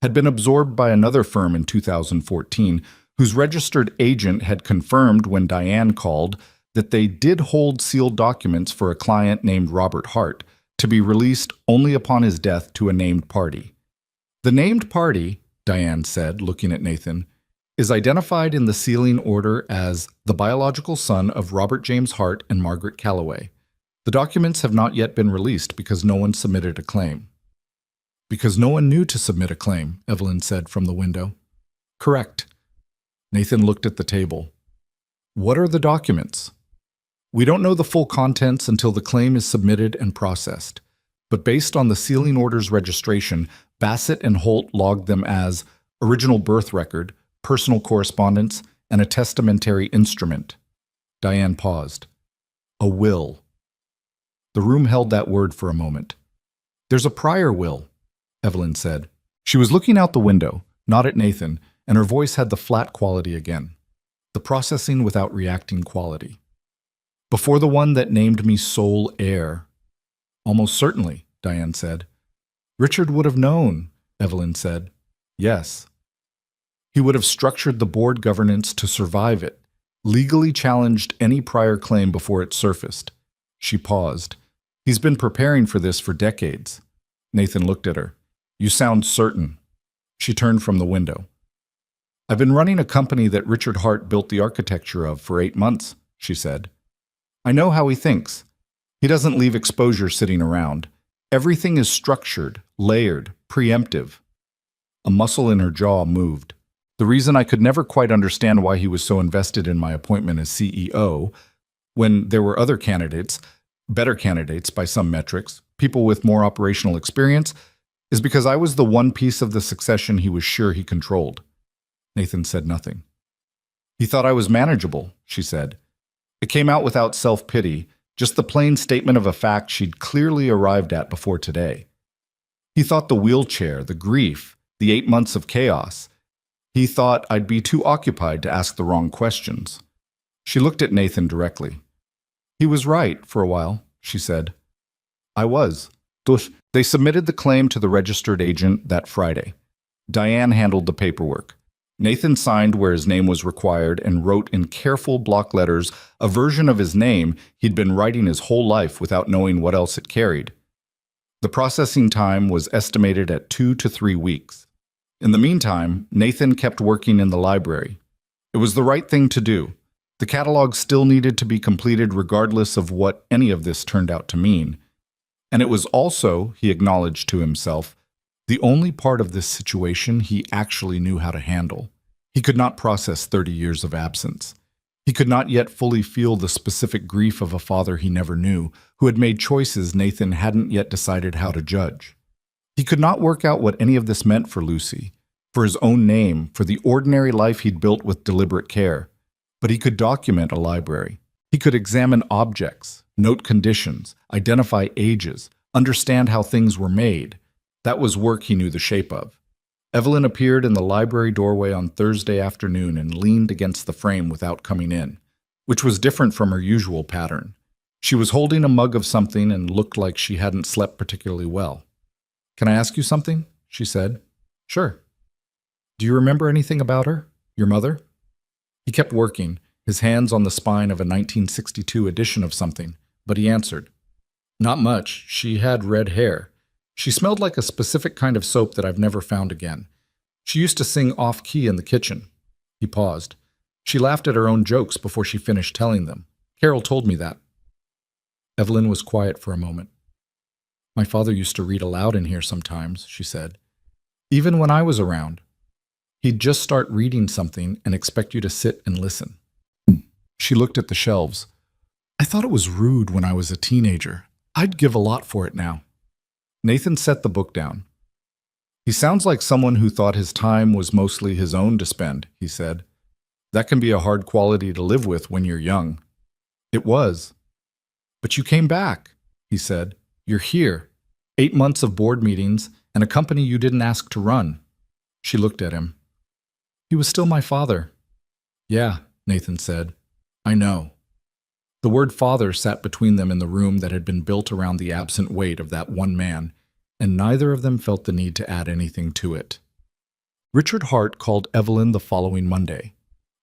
had been absorbed by another firm in 2014, whose registered agent had confirmed when Diane called that they did hold sealed documents for a client named Robert Hart to be released only upon his death to a named party. The named party, Diane said, looking at Nathan, is identified in the sealing order as the biological son of Robert James Hart and Margaret Calloway. The documents have not yet been released because no one submitted a claim. Because no one knew to submit a claim, Evelyn said from the window. Correct. Nathan looked at the table. What are the documents? We don't know the full contents until the claim is submitted and processed, but based on the sealing order's registration, Bassett and Holt logged them as original birth record, personal correspondence, and a testamentary instrument. Diane paused. A will. The room held that word for a moment. There's a prior will, Evelyn said. She was looking out the window, not at Nathan, and her voice had the flat quality again. The processing without reacting quality. Before the one that named me sole heir. Almost certainly, Diane said. Richard would have known, Evelyn said. Yes. He would have structured the board governance to survive it, legally challenged any prior claim before it surfaced. She paused. He's been preparing for this for decades. Nathan looked at her. You sound certain. She turned from the window. I've been running a company that Richard Hart built the architecture of for 8 months, she said. I know how he thinks. He doesn't leave exposure sitting around. Everything is structured, layered, preemptive. A muscle in her jaw moved. The reason I could never quite understand why he was so invested in my appointment as CEO, when there were other candidates, better candidates by some metrics, people with more operational experience, is because I was the one piece of the succession he was sure he controlled. Nathan said nothing. He thought I was manageable, she said. It came out without self-pity, just the plain statement of a fact she'd clearly arrived at before today. He thought the wheelchair, the grief, the 8 months of chaos. He thought I'd be too occupied to ask the wrong questions. She looked at Nathan directly. He was right for a while, she said. I was. They submitted the claim to the registered agent that Friday. Diane handled the paperwork. Nathan signed where his name was required and wrote in careful block letters a version of his name he'd been writing his whole life without knowing what else it carried. The processing time was estimated at 2 to 3 weeks. In the meantime, Nathan kept working in the library. It was the right thing to do. The catalog still needed to be completed regardless of what any of this turned out to mean. And it was also, he acknowledged to himself, the only part of this situation he actually knew how to handle. He could not process 30 years of absence. He could not yet fully feel the specific grief of a father he never knew, who had made choices Nathan hadn't yet decided how to judge. He could not work out what any of this meant for Lucy, for his own name, for the ordinary life he'd built with deliberate care. But he could document a library. He could examine objects, note conditions, identify ages, understand how things were made. That was work he knew the shape of. Evelyn appeared in the library doorway on Thursday afternoon and leaned against the frame without coming in, which was different from her usual pattern. She was holding a mug of something and looked like she hadn't slept particularly well. "Can I ask you something?" she said. "Sure." "Do you remember anything about her? Your mother?" He kept working, his hands on the spine of a 1962 edition of something, but he answered. "Not much. She had red hair. She smelled like a specific kind of soap that I've never found again. She used to sing off-key in the kitchen." He paused. "She laughed at her own jokes before she finished telling them. Carol told me that." Evelyn was quiet for a moment. "My father used to read aloud in here sometimes," she said. "Even when I was around. He'd just start reading something and expect you to sit and listen." She looked at the shelves. "I thought it was rude when I was a teenager. I'd give a lot for it now." Nathan set the book down. "He sounds like someone who thought his time was mostly his own to spend," he said. "That can be a hard quality to live with when you're young." "It was." "But you came back," he said. "You're here. 8 months of board meetings and a company you didn't ask to run." She looked at him. "He was still my father." "Yeah," Nathan said. "I know." The word father sat between them in the room that had been built around the absent weight of that one man, and neither of them felt the need to add anything to it. Richard Hart called Evelyn the following Monday.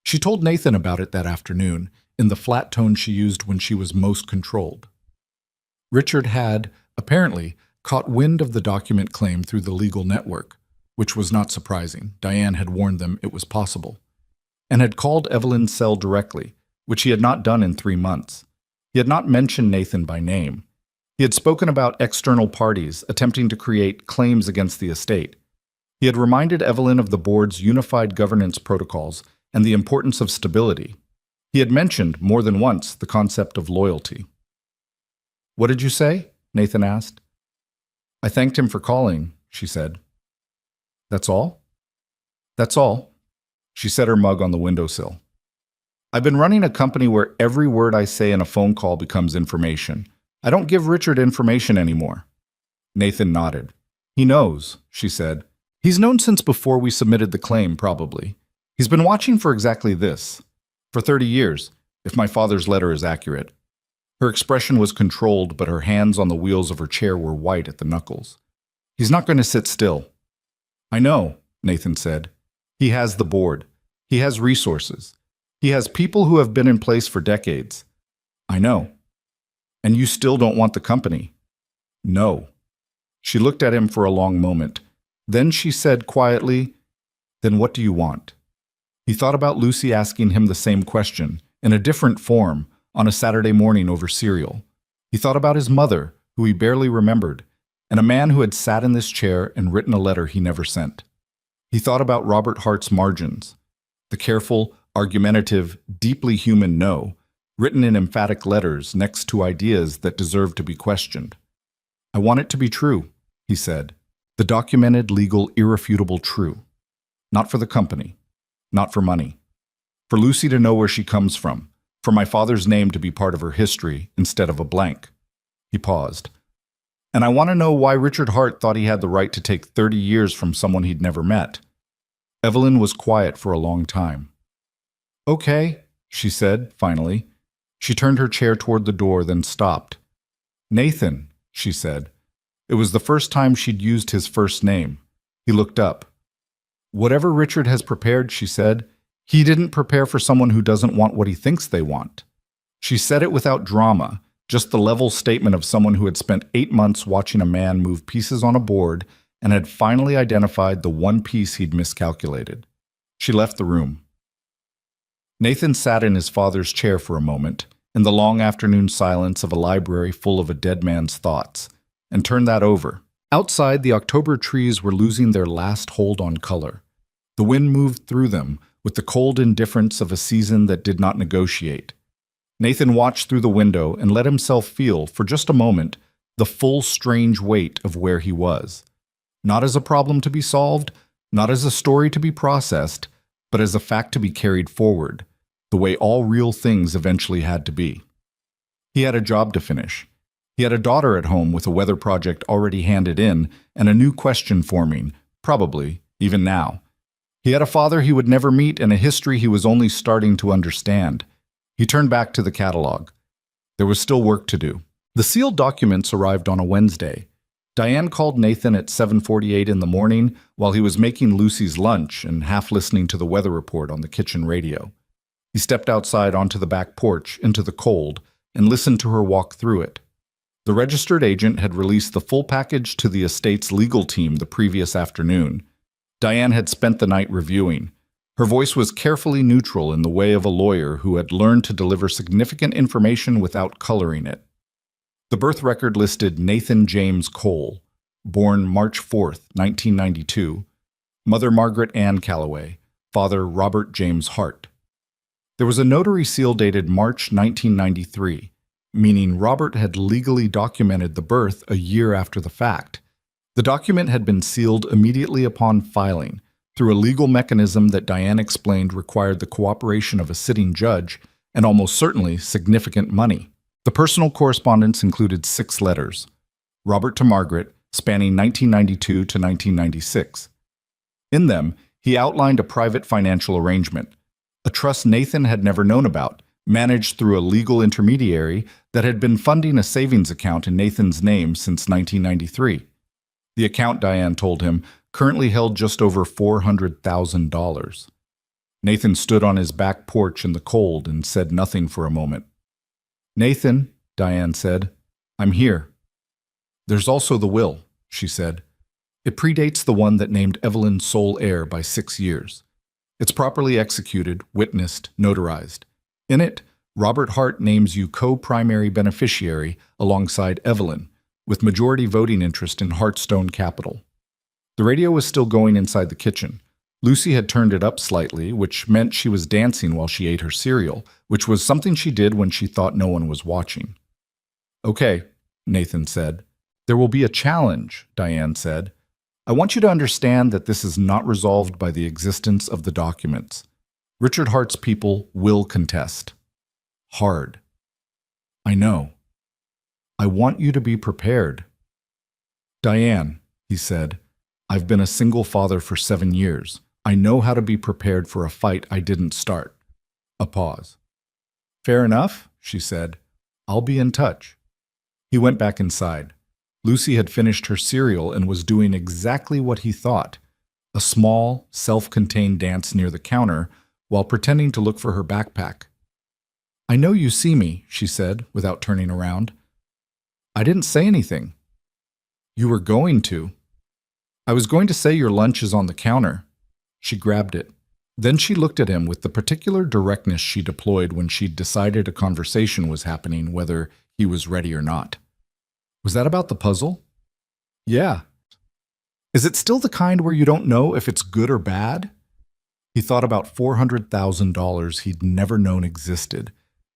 She told Nathan about it that afternoon, in the flat tone she used when she was most controlled. Richard had, apparently, caught wind of the document claim through the legal network, which was not surprising. Diane had warned them it was possible, and had called Evelyn's cell directly, which he had not done in 3 months. He had not mentioned Nathan by name. He had spoken about external parties attempting to create claims against the estate. He had reminded Evelyn of the board's unified governance protocols and the importance of stability. He had mentioned, more than once, the concept of loyalty. "What did you say?" Nathan asked. "I thanked him for calling," she said. "That's all?" "That's all." She set her mug on the windowsill. "I've been running a company where every word I say in a phone call becomes information. I don't give Richard information anymore." Nathan nodded. "He knows," she said. "He's known since before we submitted the claim, probably. He's been watching for exactly this. For 30 years, if my father's letter is accurate." Her expression was controlled, but her hands on the wheels of her chair were white at the knuckles. "He's not going to sit still." "I know," Nathan said. "He has the board. He has resources. He has people who have been in place for decades." "I know." "And you still don't want the company?" "No." She looked at him for a long moment. Then she said quietly, "Then what do you want?" He thought about Lucy asking him the same question, in a different form, on a Saturday morning over cereal. He thought about his mother, who he barely remembered, and a man who had sat in this chair and written a letter he never sent. He thought about Robert Hart's margins, the careful, argumentative, deeply human no, written in emphatic letters next to ideas that deserved to be questioned. "I want it to be true," he said. "The documented, legal, irrefutable true. Not for the company. Not for money. For Lucy to know where she comes from. For my father's name to be part of her history instead of a blank." He paused. "And I want to know why Richard Hart thought he had the right to take 30 years from someone he'd never met." Evelyn was quiet for a long time. "Okay," she said, finally. She turned her chair toward the door, then stopped. "Nathan," she said. It was the first time she'd used his first name. He looked up. "Whatever Richard has prepared," she said, "he didn't prepare for someone who doesn't want what he thinks they want." She said it without drama, just the level statement of someone who had spent 8 months watching a man move pieces on a board and had finally identified the one piece he'd miscalculated. She left the room. Nathan sat in his father's chair for a moment, in the long afternoon silence of a library full of a dead man's thoughts, and turned that over. Outside, the October trees were losing their last hold on color. The wind moved through them with the cold indifference of a season that did not negotiate. Nathan watched through the window and let himself feel, for just a moment, the full strange weight of where he was. Not as a problem to be solved, not as a story to be processed, but as a fact to be carried forward, the way all real things eventually had to be. He had a job to finish. He had a daughter at home with a weather project already handed in and a new question forming, probably, even now. He had a father he would never meet and a history he was only starting to understand. He turned back to the catalog. There was still work to do. The sealed documents arrived on a Wednesday. Diane called Nathan at 7:48 in the morning while he was making Lucy's lunch and half listening to the weather report on the kitchen radio. He stepped outside onto the back porch into the cold and listened to her walk through it. The registered agent had released the full package to the estate's legal team the previous afternoon. Diane had spent the night reviewing. Her voice was carefully neutral in the way of a lawyer who had learned to deliver significant information without coloring it. The birth record listed Nathan James Cole, born March 4, 1992, mother Margaret Ann Calloway, father Robert James Hart. There was a notary seal dated March 1993, meaning Robert had legally documented the birth a year after the fact. The document had been sealed immediately upon filing, through a legal mechanism that Diane explained required the cooperation of a sitting judge and almost certainly significant money. The personal correspondence included 6 letters, Robert to Margaret, spanning 1992 to 1996. In them, he outlined a private financial arrangement, a trust Nathan had never known about, managed through a legal intermediary that had been funding a savings account in Nathan's name since 1993. The account, Diane told him, currently held just over $400,000. Nathan stood on his back porch in the cold and said nothing for a moment. "Nathan," Diane said, "I'm here." "There's also the will," she said. "It predates the one that named Evelyn sole heir by 6 years. It's properly executed, witnessed, notarized. In it, Robert Hart names you co-primary beneficiary alongside Evelyn, with majority voting interest in Heartstone Capital." The radio was still going inside the kitchen. Lucy had turned it up slightly, which meant she was dancing while she ate her cereal, which was something she did when she thought no one was watching. "Okay," Nathan said. "There will be a challenge," Diane said. "I want you to understand that this is not resolved by the existence of the documents. Richard Hart's people will contest. Hard. I know. I want you to be prepared." "Diane," he said, "I've been a single father for 7 years. I know how to be prepared for a fight I didn't start." A pause. "Fair enough," she said. "I'll be in touch." He went back inside. Lucy had finished her cereal and was doing exactly what he thought, a small, self-contained dance near the counter while pretending to look for her backpack. "I know you see me," she said, without turning around. "I didn't say anything." "You were going to." "I was going to say your lunch is on the counter." She grabbed it. Then she looked at him with the particular directness she deployed when she'd decided a conversation was happening, whether he was ready or not. "Was that about the puzzle?" "Yeah." "Is it still the kind where you don't know if it's good or bad?" He thought about $400,000 he'd never known existed,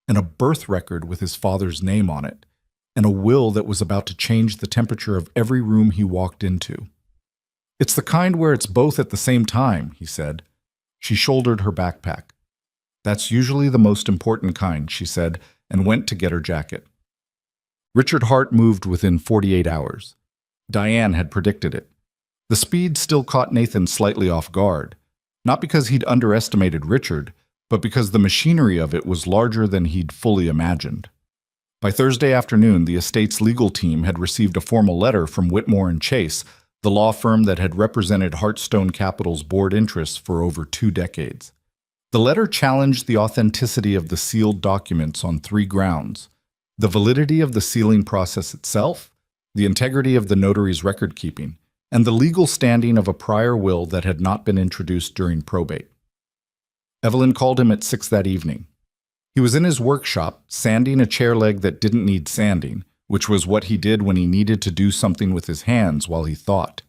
and a birth record with his father's name on it, and a will that was about to change the temperature of every room he walked into. "It's the kind where it's both at the same time," he said. She shouldered her backpack. "That's usually the most important kind," she said, and went to get her jacket. Richard Hart moved within 48 hours. Diane had predicted it. The speed still caught Nathan slightly off guard, not because he'd underestimated Richard, but because the machinery of it was larger than he'd fully imagined. By Thursday afternoon, the estate's legal team had received a formal letter from Whitmore and Chase, the law firm that had represented Heartstone Capital's board interests for over 2 decades. The letter challenged the authenticity of the sealed documents on 3 grounds: the validity of the sealing process itself, the integrity of the notary's record-keeping, and the legal standing of a prior will that had not been introduced during probate. Evelyn called him at 6 that evening. He was in his workshop, sanding a chair leg that didn't need sanding, which was what he did when he needed to do something with his hands while he thought.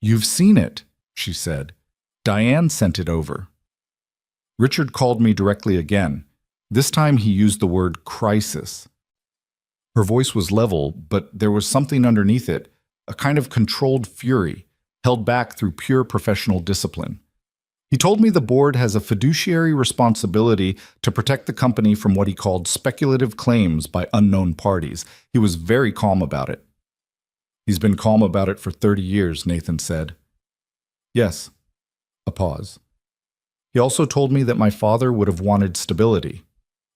"You've seen it," she said. "Diane sent it over." Richard called me directly again. This time he used the word crisis. Her voice was level, but there was something underneath it, a kind of controlled fury, held back through pure professional discipline. He told me the board has a fiduciary responsibility to protect the company from what he called speculative claims by unknown parties. He was very calm about it. He's been calm about it for 30 years, Nathan said. Yes. A pause. He also told me that my father would have wanted stability.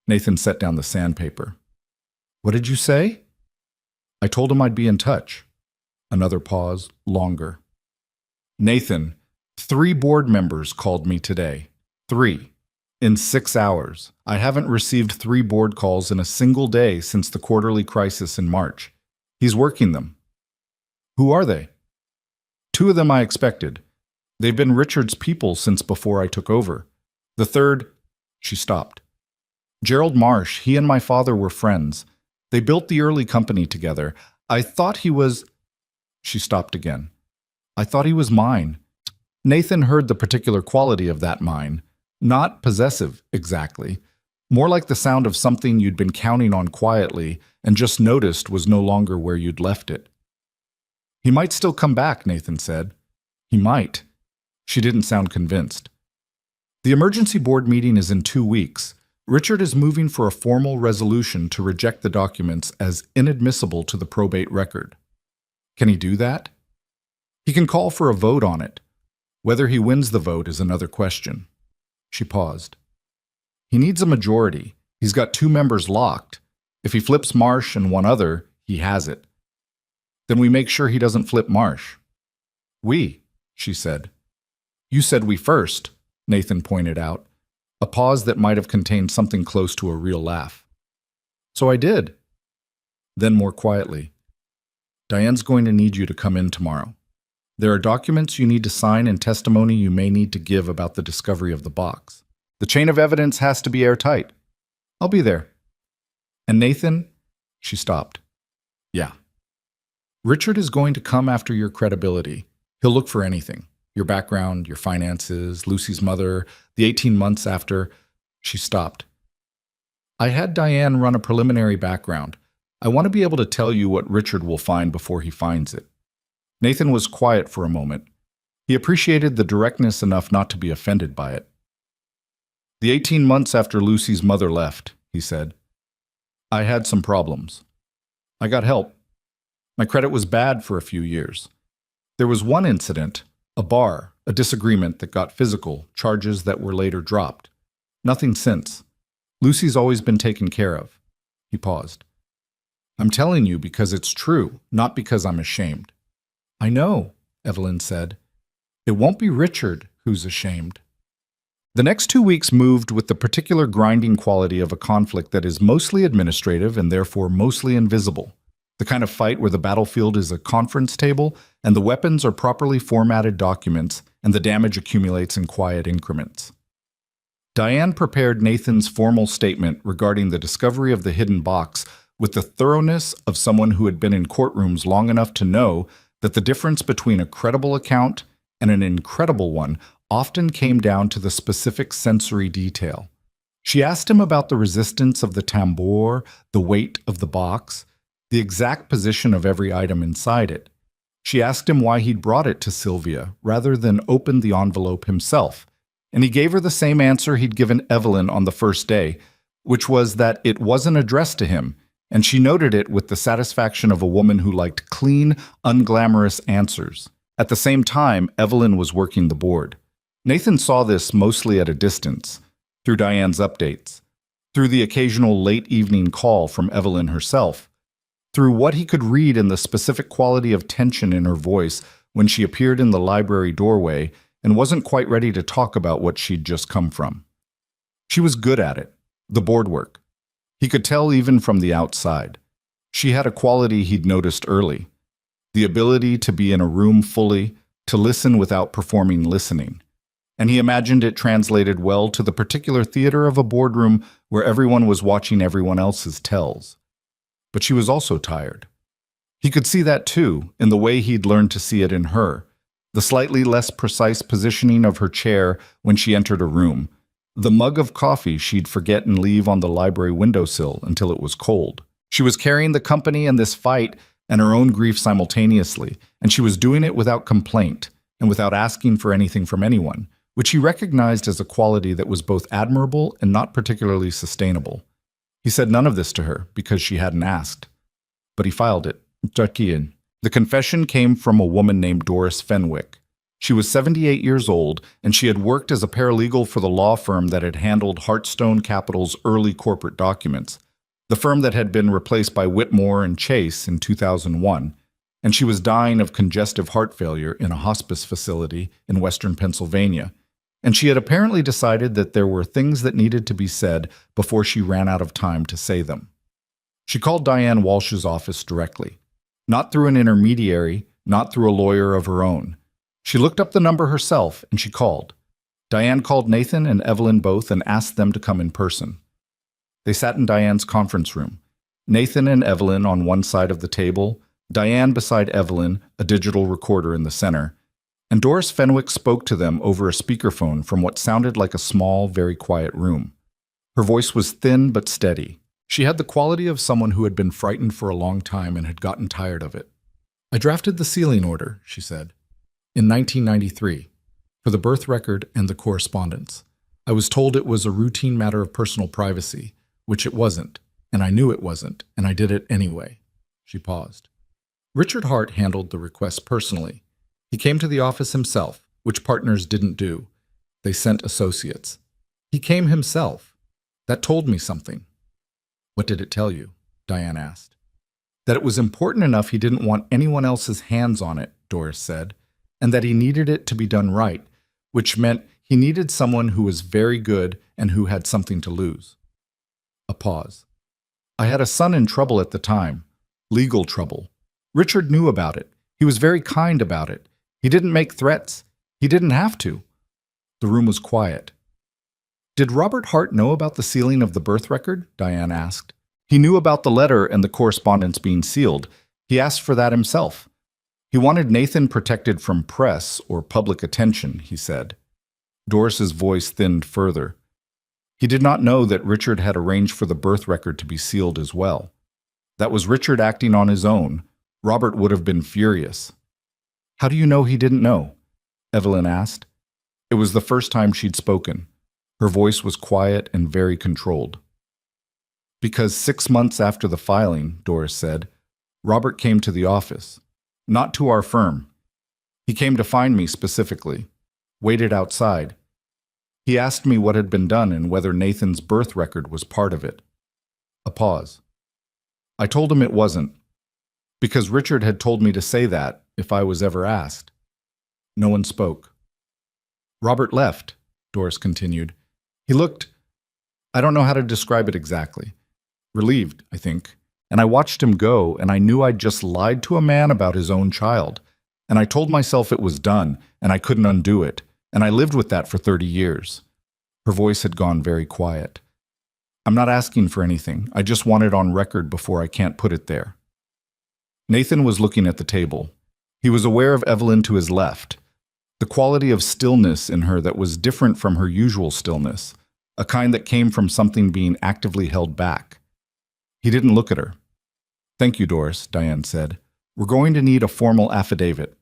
Nathan set down the sandpaper. What did you say? I told him I'd be in touch. Another pause, longer. Nathan, 3 board members called me today. 3. In 6 hours. I haven't received 3 board calls in a single day since the quarterly crisis in March. He's working them. Who are they? 2 of them I expected. They've been Richard's people since before I took over. The third, she stopped. Gerald Marsh, he and my father were friends. They built the early company together. I thought he was... She stopped again. I thought he was mine. Nathan heard the particular quality of that mine. Not possessive, exactly. More like the sound of something you'd been counting on quietly and just noticed was no longer where you'd left it. He might still come back, Nathan said. He might. She didn't sound convinced. The emergency board meeting is in 2 weeks. Richard is moving for a formal resolution to reject the documents as inadmissible to the probate record. Can he do that? He can call for a vote on it. Whether he wins the vote is another question. She paused. He needs a majority. He's got 2 members locked. If he flips Marsh and 1 other, he has it. Then we make sure he doesn't flip Marsh. We, she said. You said we first, Nathan pointed out, a pause that might have contained something close to a real laugh. So I did. Then more quietly. Diane's going to need you to come in tomorrow. There are documents you need to sign and testimony you may need to give about the discovery of the box. The chain of evidence has to be airtight. I'll be there. And Nathan, she stopped. Yeah. Richard is going to come after your credibility. He'll look for anything. Your background, your finances, Lucy's mother, the 18 months after. She stopped. I had Diane run a preliminary background. I want to be able to tell you what Richard will find before he finds it. Nathan was quiet for a moment. He appreciated the directness enough not to be offended by it. The 18 months after Lucy's mother left, he said, I had some problems. I got help. My credit was bad for a few years. There was one incident, a bar, a disagreement that got physical, charges that were later dropped. Nothing since. Lucy's always been taken care of. He paused. I'm telling you because it's true, not because I'm ashamed. I know, Evelyn said. It won't be Richard who's ashamed. The next 2 weeks moved with the particular grinding quality of a conflict that is mostly administrative and therefore mostly invisible. The kind of fight where the battlefield is a conference table and the weapons are properly formatted documents and the damage accumulates in quiet increments. Diane prepared Nathan's formal statement regarding the discovery of the hidden box with the thoroughness of someone who had been in courtrooms long enough to know that the difference between a credible account and an incredible one often came down to the specific sensory detail. She asked him about the resistance of the tambour, the weight of the box, the exact position of every item inside it. She asked him why he'd brought it to Sylvia rather than opened the envelope himself, and he gave her the same answer he'd given Evelyn on the first day, which was that it wasn't addressed to him, and she noted it with the satisfaction of a woman who liked clean, unglamorous answers. At the same time, Evelyn was working the board. Nathan saw this mostly at a distance, through Diane's updates, through the occasional late evening call from Evelyn herself, through what he could read in the specific quality of tension in her voice when she appeared in the library doorway and wasn't quite ready to talk about what she'd just come from. She was good at it, the board work. He could tell even from the outside. She had a quality he'd noticed early, the ability to be in a room fully, to listen without performing listening. And he imagined it translated well to the particular theater of a boardroom where everyone was watching everyone else's tells. But she was also tired. He could see that too, in the way he'd learned to see it in her, the slightly less precise positioning of her chair when she entered a room, the mug of coffee she'd forget and leave on the library windowsill until it was cold. She was carrying the company and this fight and her own grief simultaneously, and she was doing it without complaint and without asking for anything from anyone, which he recognized as a quality that was both admirable and not particularly sustainable. He said none of this to her because she hadn't asked. But he filed it. The confession came from a woman named Doris Fenwick. She was 78 years old, and she had worked as a paralegal for the law firm that had handled Heartstone Capital's early corporate documents, the firm that had been replaced by Whitmore and Chase in 2001, and she was dying of congestive heart failure in a hospice facility in western Pennsylvania. And she had apparently decided that there were things that needed to be said before she ran out of time to say them. She called Diane Walsh's office directly, not through an intermediary, not through a lawyer of her own. She looked up the number herself, and she called. Diane called Nathan and Evelyn both and asked them to come in person. They sat in Diane's conference room, Nathan and Evelyn on one side of the table, Diane beside Evelyn, a digital recorder in the center, and Doris Fenwick spoke to them over a speakerphone from what sounded like a small, very quiet room. Her voice was thin but steady. She had the quality of someone who had been frightened for a long time and had gotten tired of it. "I drafted the sealing order," she said, "in 1993, for the birth record and the correspondence. I was told it was a routine matter of personal privacy, which it wasn't, and I knew it wasn't, and I did it anyway." She paused. Richard Hart handled the request personally. He came to the office himself, which partners didn't do. They sent associates. He came himself. That told me something. "What did it tell you?" Diane asked. "That it was important enough he didn't want anyone else's hands on it," Doris said, "and that he needed it to be done right, which meant he needed someone who was very good and who had something to lose." A pause. "I had a son in trouble at the time. Legal trouble. Richard knew about it. He was very kind about it. He didn't make threats. He didn't have to." The room was quiet. "Did Robert Hart know about the sealing of the birth record?" Diane asked. "He knew about the letter and the correspondence being sealed. He asked for that himself. He wanted Nathan protected from press or public attention," he said. Doris's voice thinned further. "He did not know that Richard had arranged for the birth record to be sealed as well. That was Richard acting on his own. Robert would have been furious." "How do you know he didn't know?" Evelyn asked. It was the first time she'd spoken. Her voice was quiet and very controlled. "Because 6 months after the filing," Doris said, "Robert came to the office. Not to our firm. He came to find me specifically. Waited outside. He asked me what had been done and whether Nathan's birth record was part of it." A pause. "I told him it wasn't. Because Richard had told me to say that if I was ever asked." No one spoke. "Robert left," Doris continued. "He looked, I don't know how to describe it exactly. Relieved, I think. And I watched him go, and I knew I'd just lied to a man about his own child. And I told myself it was done, and I couldn't undo it. And I lived with that for 30 years. Her voice had gone very quiet. "I'm not asking for anything. I just want it on record before I can't put it there." Nathan was looking at the table. He was aware of Evelyn to his left, the quality of stillness in her that was different from her usual stillness, a kind that came from something being actively held back. He didn't look at her. "Thank you, Doris," Diane said. "We're going to need a formal affidavit."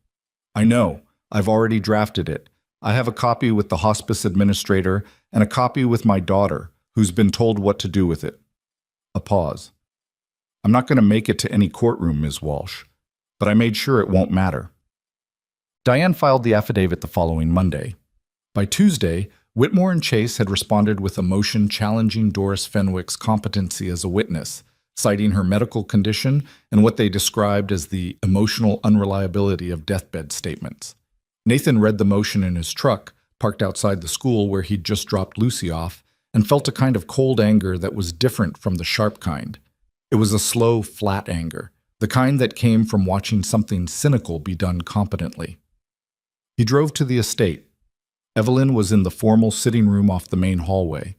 "I know. I've already drafted it. I have a copy with the hospice administrator and a copy with my daughter, who's been told what to do with it." A pause. "I'm not going to make it to any courtroom, Ms. Walsh, but I made sure it won't matter." Diane filed the affidavit the following Monday. By Tuesday, Whitmore and Chase had responded with a motion challenging Doris Fenwick's competency as a witness, citing her medical condition and what they described as the emotional unreliability of deathbed statements. Nathan read the motion in his truck, parked outside the school where he'd just dropped Lucy off, and felt a kind of cold anger that was different from the sharp kind. It was a slow, flat anger, the kind that came from watching something cynical be done competently. He drove to the estate. Evelyn was in the formal sitting room off the main hallway,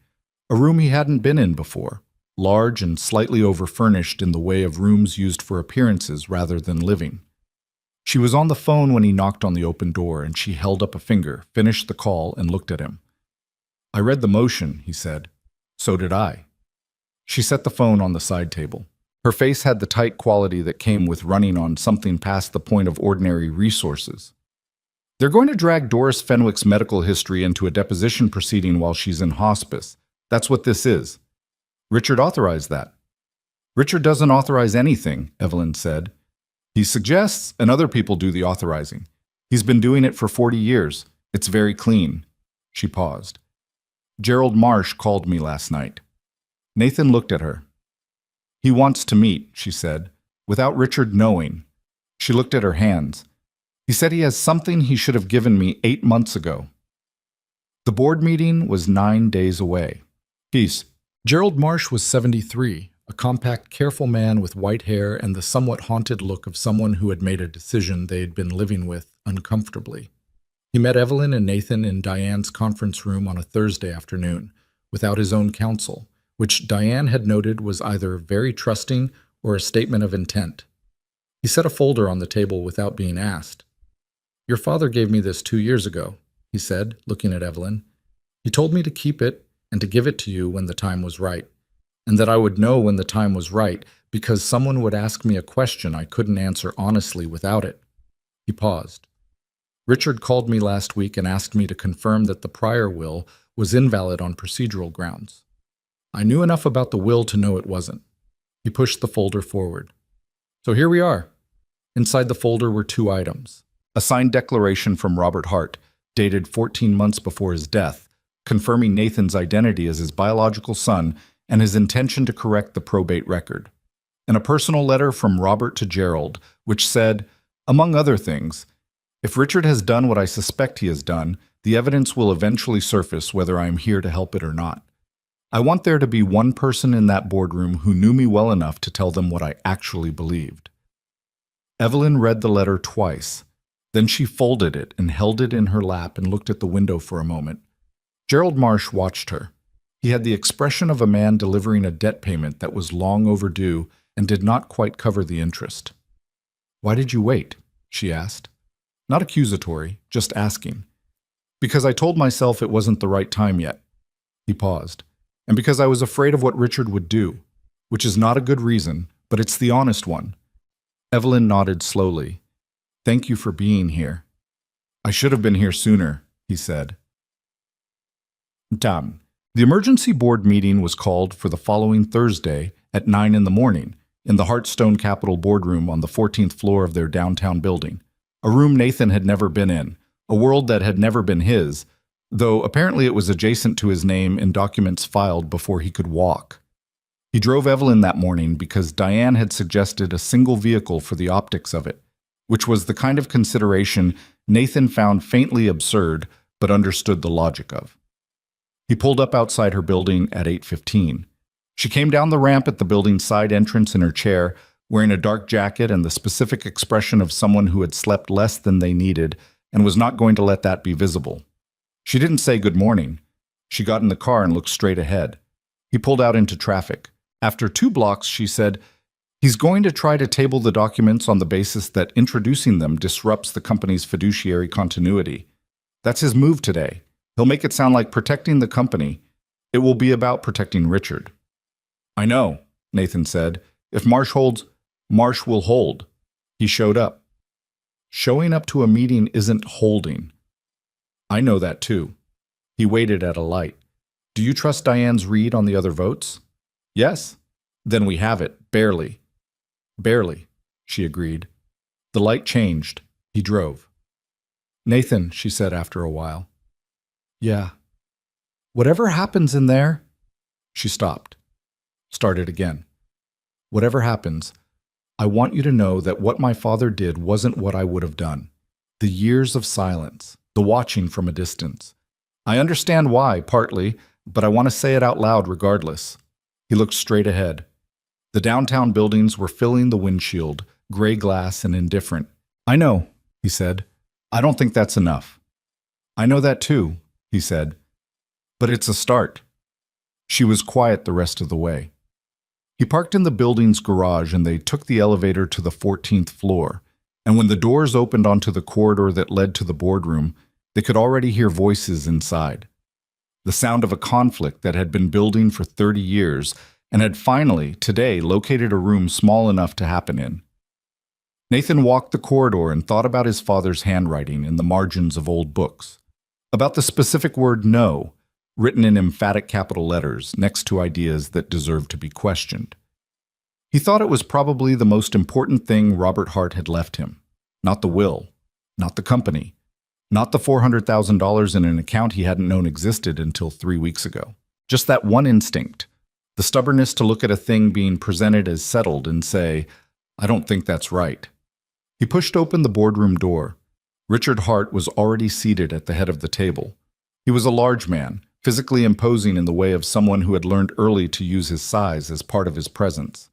a room he hadn't been in before, large and slightly overfurnished in the way of rooms used for appearances rather than living. She was on the phone when he knocked on the open door, and she held up a finger, finished the call, and looked at him. "I read the motion," he said. "So did I." She set the phone on the side table. Her face had the tight quality that came with running on something past the point of ordinary resources. They're going to drag Doris Fenwick's medical history into a deposition proceeding while she's in hospice. That's what this is. Richard authorized that. Richard doesn't authorize anything, Evelyn said. He suggests, and other people do the authorizing. He's been doing it for 40 years. It's very clean. She paused. Gerald Marsh called me last night. Nathan looked at her. He wants to meet, she said, without Richard knowing. She looked at her hands. He said he has something he should have given me 8 months ago. The board meeting was 9 days away. Peace. Gerald Marsh was 73, a compact, careful man with white hair and the somewhat haunted look of someone who had made a decision they had been living with uncomfortably. He met Evelyn and Nathan in Diane's conference room on a Thursday afternoon, without his own counsel, which Diane had noted was either very trusting or a statement of intent. He set a folder on the table without being asked. "Your father gave me this 2 years ago," he said, looking at Evelyn. "He told me to keep it and to give it to you when the time was right, and that I would know when the time was right because someone would ask me a question I couldn't answer honestly without it." He paused. "Richard called me last week and asked me to confirm that the prior will was invalid on procedural grounds. I knew enough about the will to know it wasn't." He pushed the folder forward. "So here we are." Inside the folder were 2 items. A signed declaration from Robert Hart, dated 14 months before his death, confirming Nathan's identity as his biological son and his intention to correct the probate record. And a personal letter from Robert to Gerald, which said, among other things, "If Richard has done what I suspect he has done, the evidence will eventually surface whether I am here to help it or not. I want there to be one person in that boardroom who knew me well enough to tell them what I actually believed." Evelyn read the letter twice. Then she folded it and held it in her lap and looked at the window for a moment. Gerald Marsh watched her. He had the expression of a man delivering a debt payment that was long overdue and did not quite cover the interest. "Why did you wait?" she asked. Not accusatory, just asking. "Because I told myself it wasn't the right time yet." He paused. "And because I was afraid of what Richard would do, which is not a good reason, but it's the honest one." Evelyn nodded slowly. "Thank you for being here." "I should have been here sooner," he said. Done. The emergency board meeting was called for the following Thursday at 9 in the morning in the Heartstone Capitol boardroom on the 14th floor of their downtown building, a room Nathan had never been in, a world that had never been his, though apparently it was adjacent to his name in documents filed before he could walk. He drove Evelyn that morning because Diane had suggested a single vehicle for the optics of it, which was the kind of consideration Nathan found faintly absurd but understood the logic of. He pulled up outside her building at 8:15. She came down the ramp at the building's side entrance in her chair, wearing a dark jacket and the specific expression of someone who had slept less than they needed and was not going to let that be visible. She didn't say good morning. She got in the car and looked straight ahead. He pulled out into traffic. After 2 blocks, she said, "He's going to try to table the documents on the basis that introducing them disrupts the company's fiduciary continuity. That's his move today. He'll make it sound like protecting the company. It will be about protecting Richard." "I know," Nathan said. "If Marsh holds, Marsh will hold." He showed up. Showing up to a meeting isn't holding. "I know that too." He waited at a light. "Do you trust Diane's read on the other votes?" "Yes." "Then we have it, barely." "Barely," she agreed. The light changed. He drove. "Nathan," she said after a while. "Yeah." "Whatever happens in there—" She stopped. Started again. "Whatever happens, I want you to know that what my father did wasn't what I would have done. The years of silence, the watching from a distance. I understand why, partly, but I want to say it out loud regardless." He looked straight ahead. The downtown buildings were filling the windshield, gray glass and indifferent. "I know," he said. "I don't think that's enough." "I know that too," he said. "But it's a start." She was quiet the rest of the way. He parked in the building's garage and they took the elevator to the 14th floor. And when the doors opened onto the corridor that led to the boardroom, they could already hear voices inside. The sound of a conflict that had been building for 30 years and had finally, today, located a room small enough to happen in. Nathan walked the corridor and thought about his father's handwriting in the margins of old books, about the specific word no, written in emphatic capital letters next to ideas that deserved to be questioned. He thought it was probably the most important thing Robert Hart had left him. Not the will, not the company, not the $400,000 in an account he hadn't known existed until 3 weeks ago. Just that one instinct, the stubbornness to look at a thing being presented as settled and say, I don't think that's right. He pushed open the boardroom door. Richard Hart was already seated at the head of the table. He was a large man, physically imposing in the way of someone who had learned early to use his size as part of his presence.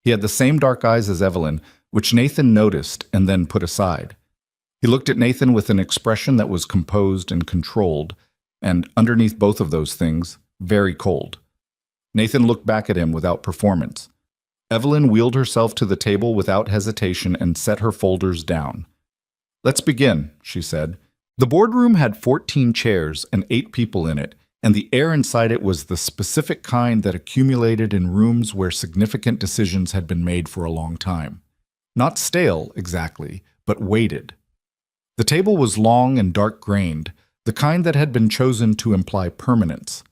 He had the same dark eyes as Evelyn, which Nathan noticed and then put aside. He looked at Nathan with an expression that was composed and controlled, and underneath both of those things, very cold. Nathan looked back at him without performance. Evelyn wheeled herself to the table without hesitation and set her folders down. Let's begin, she said. The boardroom had 14 chairs and 8 people in it, and the air inside it was the specific kind that accumulated in rooms where significant decisions had been made for a long time. Not stale, exactly, but weighted. The table was long and dark-grained, the kind that had been chosen to imply permanence.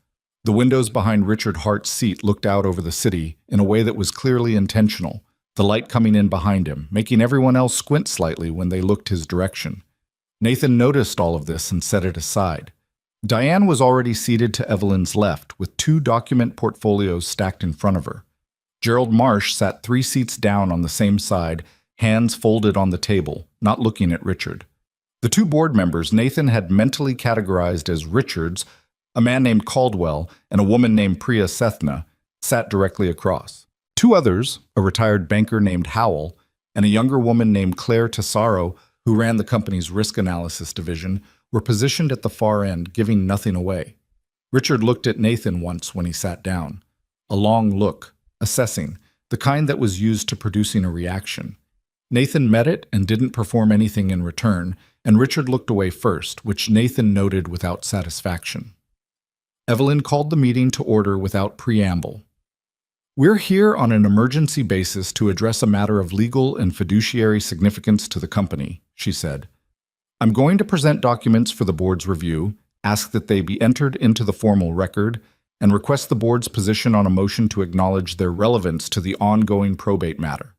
The windows behind Richard Hart's seat looked out over the city in a way that was clearly intentional, the light coming in behind him, making everyone else squint slightly when they looked his direction. Nathan noticed all of this and set it aside. Diane was already seated to Evelyn's left, with 2 document portfolios stacked in front of her. Gerald Marsh sat 3 seats down on the same side, hands folded on the table, not looking at Richard. The 2 board members Nathan had mentally categorized as Richards, a man named Caldwell and a woman named Priya Sethna, sat directly across. 2 others, a retired banker named Howell and a younger woman named Claire Tesaro, who ran the company's risk analysis division, were positioned at the far end, giving nothing away. Richard looked at Nathan once when he sat down. A long look, assessing, the kind that was used to producing a reaction. Nathan met it and didn't perform anything in return, and Richard looked away first, which Nathan noted without satisfaction. Evelyn called the meeting to order without preamble. We're here on an emergency basis to address a matter of legal and fiduciary significance to the company, she said. I'm going to present documents for the board's review, ask that they be entered into the formal record, and request the board's position on a motion to acknowledge their relevance to the ongoing probate matter.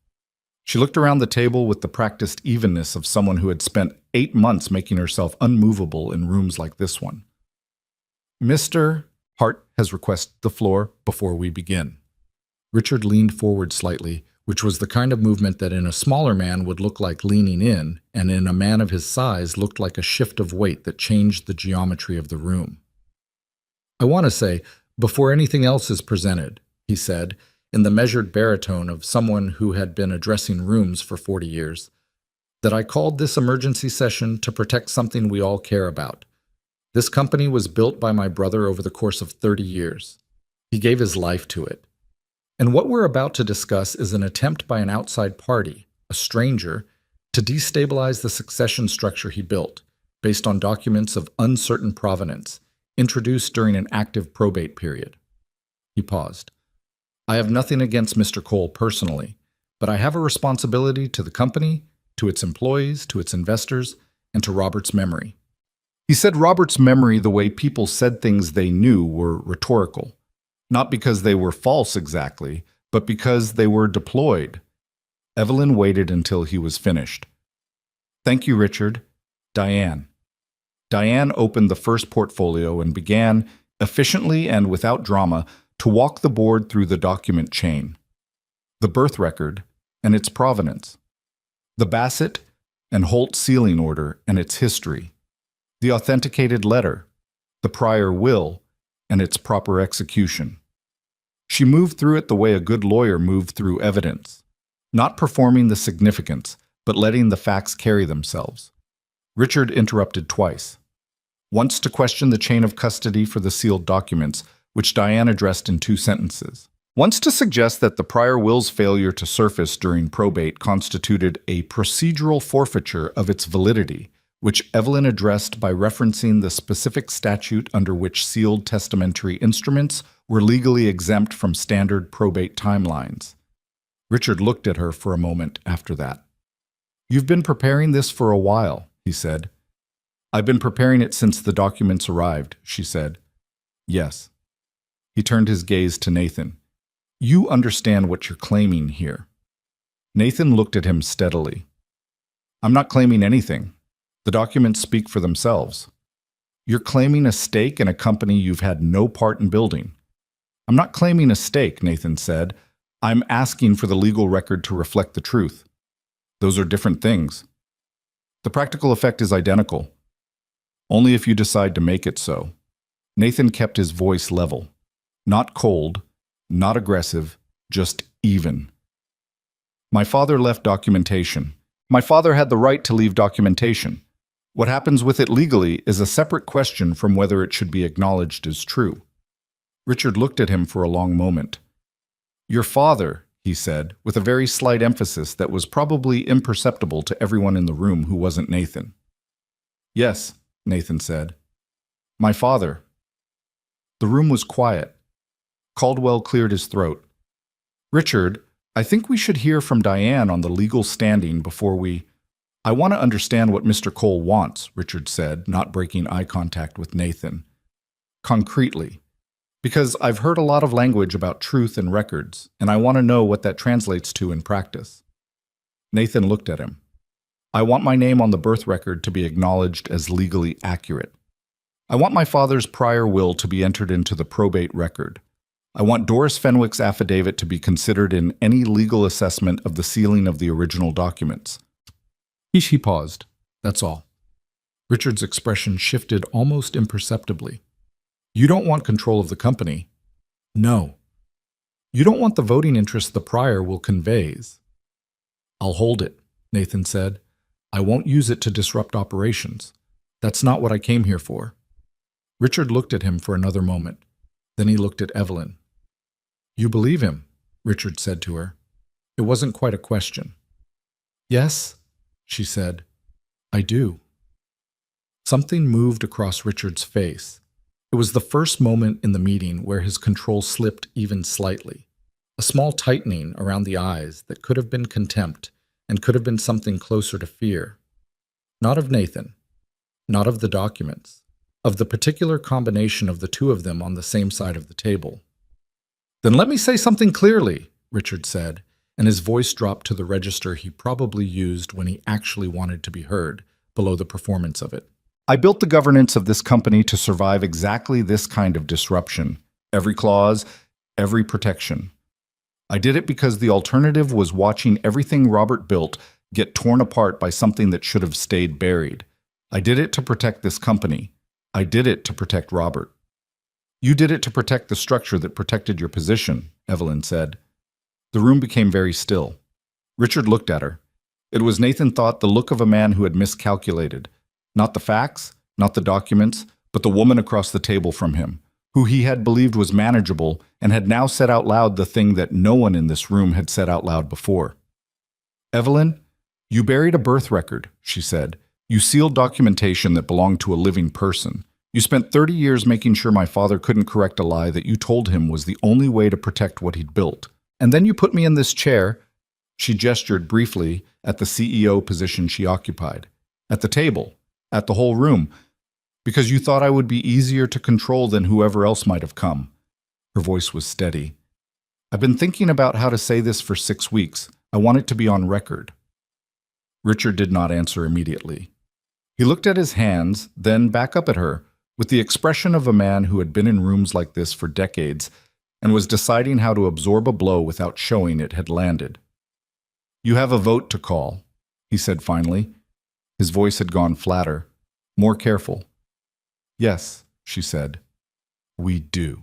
She looked around the table with the practiced evenness of someone who had spent 8 months making herself unmovable in rooms like this one. Mr. Hart has requested the floor before we begin. Richard leaned forward slightly, which was the kind of movement that in a smaller man would look like leaning in, and in a man of his size looked like a shift of weight that changed the geometry of the room. I want to say, before anything else is presented, he said, in the measured baritone of someone who had been addressing rooms for 40 years, that I called this emergency session to protect something we all care about. This company was built by my brother over the course of 30 years. He gave his life to it. And what we're about to discuss is an attempt by an outside party, a stranger, to destabilize the succession structure he built, based on documents of uncertain provenance, introduced during an active probate period. He paused. I have nothing against Mr. Cole personally, but I have a responsibility to the company, to its employees, to its investors, and to Robert's memory. He said Robert's memory the way people said things they knew were rhetorical. Not because they were false exactly, but because they were deployed. Evelyn waited until he was finished. Thank you, Richard. Diane. Diane opened the first portfolio and began, efficiently and without drama, to walk the board through the document chain. The birth record and its provenance. The Bassett and Holt sealing order and its history. The authenticated letter. The prior will and its proper execution. She moved through it the way a good lawyer moved through evidence, not performing the significance, but letting the facts carry themselves. Richard interrupted twice. Once to question the chain of custody for the sealed documents, which Diane addressed in 2 sentences. Once to suggest that the prior will's failure to surface during probate constituted a procedural forfeiture of its validity, which Evelyn addressed by referencing the specific statute under which sealed testamentary instruments were legally exempt from standard probate timelines. Richard looked at her for a moment after that. You've been preparing this for a while, he said. I've been preparing it since the documents arrived, she said. Yes. He turned his gaze to Nathan. You understand what you're claiming here. Nathan looked at him steadily. I'm not claiming anything. The documents speak for themselves. You're claiming a stake in a company you've had no part in building. I'm not claiming a stake, Nathan said. I'm asking for the legal record to reflect the truth. Those are different things. The practical effect is identical. Only if you decide to make it so. Nathan kept his voice level. Not cold, not aggressive, just even. My father left documentation. My father had the right to leave documentation. What happens with it legally is a separate question from whether it should be acknowledged as true. Richard looked at him for a long moment. Your father, he said, with a very slight emphasis that was probably imperceptible to everyone in the room who wasn't Nathan. Yes, Nathan said. My father. The room was quiet. Caldwell cleared his throat. Richard, I think we should hear from Diane on the legal standing before we... I want to understand what Mr. Cole wants, Richard said, not breaking eye contact with Nathan. Concretely. Because I've heard a lot of language about truth and records, and I want to know what that translates to in practice. Nathan looked at him. I want my name on the birth record to be acknowledged as legally accurate. I want my father's prior will to be entered into the probate record. I want Doris Fenwick's affidavit to be considered in any legal assessment of the sealing of the original documents. He paused. That's all. Richard's expression shifted almost imperceptibly. You don't want control of the company. No. You don't want the voting interest the prior will conveys. I'll hold it, Nathan said. I won't use it to disrupt operations. That's not what I came here for. Richard looked at him for another moment. Then he looked at Evelyn. You believe him, Richard said to her. It wasn't quite a question. Yes, she said. I do. Something moved across Richard's face. It was the first moment in the meeting where his control slipped even slightly. A small tightening around the eyes that could have been contempt and could have been something closer to fear. Not of Nathan, not of the documents, of the particular combination of the two of them on the same side of the table. Then let me say something clearly, Richard said, and his voice dropped to the register he probably used when he actually wanted to be heard, below the performance of it. I built the governance of this company to survive exactly this kind of disruption. Every clause, every protection. I did it because the alternative was watching everything Robert built get torn apart by something that should have stayed buried. I did it to protect this company. I did it to protect Robert. You did it to protect the structure that protected your position, Evelyn said. The room became very still. Richard looked at her. It was, Nathan thought, the look of a man who had miscalculated. Not the facts, not the documents, but the woman across the table from him, who he had believed was manageable and had now said out loud the thing that no one in this room had said out loud before. Evelyn, you buried a birth record, she said. You sealed documentation that belonged to a living person. You spent 30 years making sure my father couldn't correct a lie that you told him was the only way to protect what he'd built. And then you put me in this chair. She gestured briefly at the CEO position she occupied. At the table. At the whole room. Because you thought I would be easier to control than whoever else might have come. Her voice was steady. I've been thinking about how to say this for 6 weeks. I want it to be on record. Richard did not answer immediately. He looked at his hands, then back up at her, with the expression of a man who had been in rooms like this for decades and was deciding how to absorb a blow without showing it had landed. You have a vote to call, he said finally. His voice had gone flatter, more careful. Yes, she said. We do.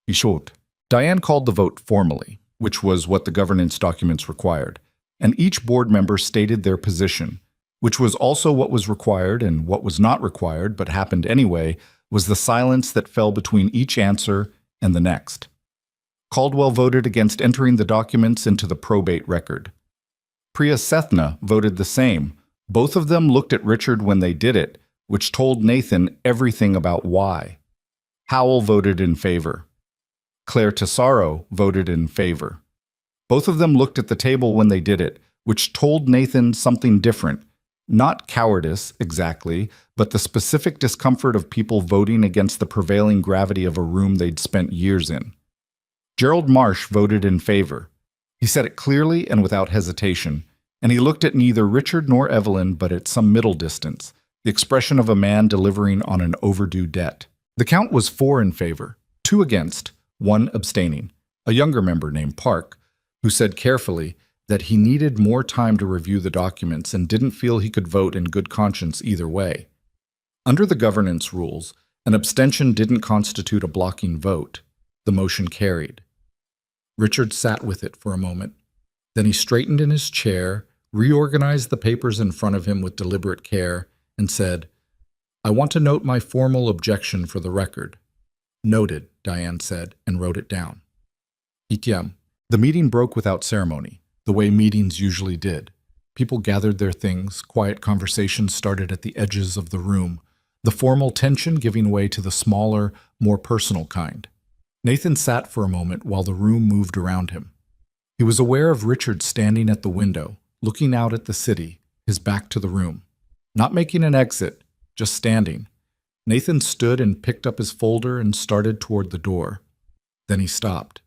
He showed. Diane called the vote formally, which was what the governance documents required, and each board member stated their position, which was also what was required, and what was not required but happened anyway was the silence that fell between each answer and the next. Caldwell voted against entering the documents into the probate record. Priya Sethna voted the same. Both of them looked at Richard when they did it, which told Nathan everything about why. Howell voted in favor. Claire Tesaro voted in favor. Both of them looked at the table when they did it, which told Nathan something different. Not cowardice, exactly, but the specific discomfort of people voting against the prevailing gravity of a room they'd spent years in. Gerald Marsh voted in favor. He said it clearly and without hesitation, and he looked at neither Richard nor Evelyn but at some middle distance, the expression of a man delivering on an overdue debt. The count was 4 in favor, 2 against, 1 abstaining, a younger member named Park, who said carefully that he needed more time to review the documents and didn't feel he could vote in good conscience either way. Under the governance rules, an abstention didn't constitute a blocking vote. The motion carried. Richard sat with it for a moment. Then he straightened in his chair, reorganized the papers in front of him with deliberate care, and said, "I want to note my formal objection for the record." "Noted," Diane said, and wrote it down. Itiam. The meeting broke without ceremony, the way meetings usually did. People gathered their things, quiet conversations started at the edges of the room, the formal tension giving way to the smaller, more personal kind. Nathan sat for a moment while the room moved around him. He was aware of Richard standing at the window, looking out at the city, his back to the room. Not making an exit, just standing. Nathan stood and picked up his folder and started toward the door. Then he stopped.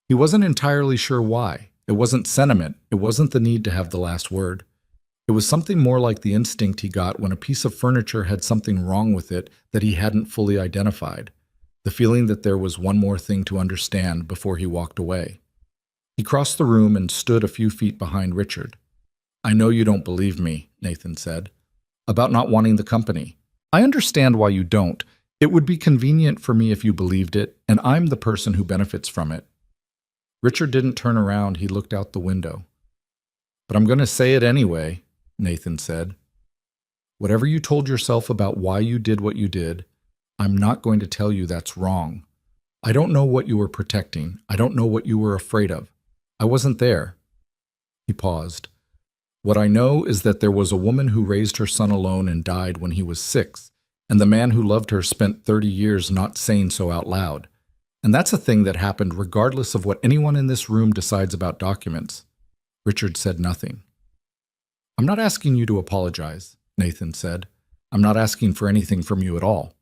He wasn't entirely sure why. It wasn't sentiment. It wasn't the need to have the last word. It was something more like the instinct he got when a piece of furniture had something wrong with it that he hadn't fully identified. The feeling that there was one more thing to understand before he walked away. He crossed the room and stood a few feet behind Richard. "I know you don't believe me," Nathan said, "about not wanting the company. I understand why you don't. It would be convenient for me if you believed it, and I'm the person who benefits from it." Richard didn't turn around. He looked out the window. "But I'm going to say it anyway," Nathan said. "Whatever you told yourself about why you did what you did, I'm not going to tell you that's wrong. I don't know what you were protecting. I don't know what you were afraid of. I wasn't there." He paused. "What I know is that there was a woman who raised her son alone and died when he was 6, and the man who loved her spent 30 years not saying so out loud. And that's a thing that happened regardless of what anyone in this room decides about documents." Richard said nothing. "I'm not asking you to apologize," Nathan said. "I'm not asking for anything from you at all.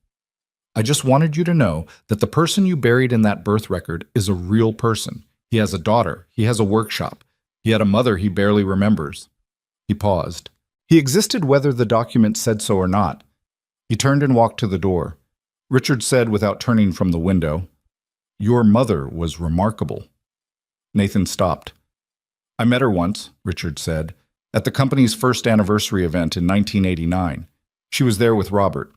I just wanted you to know that the person you buried in that birth record is a real person. He has a daughter. He has a workshop. He had a mother he barely remembers." He paused. He existed whether the document said so or not. He turned and walked to the door. Richard said without turning from the window, "Your mother was remarkable." Nathan stopped. "I met her once," Richard said, "at the company's first anniversary event in 1989. She was there with Robert.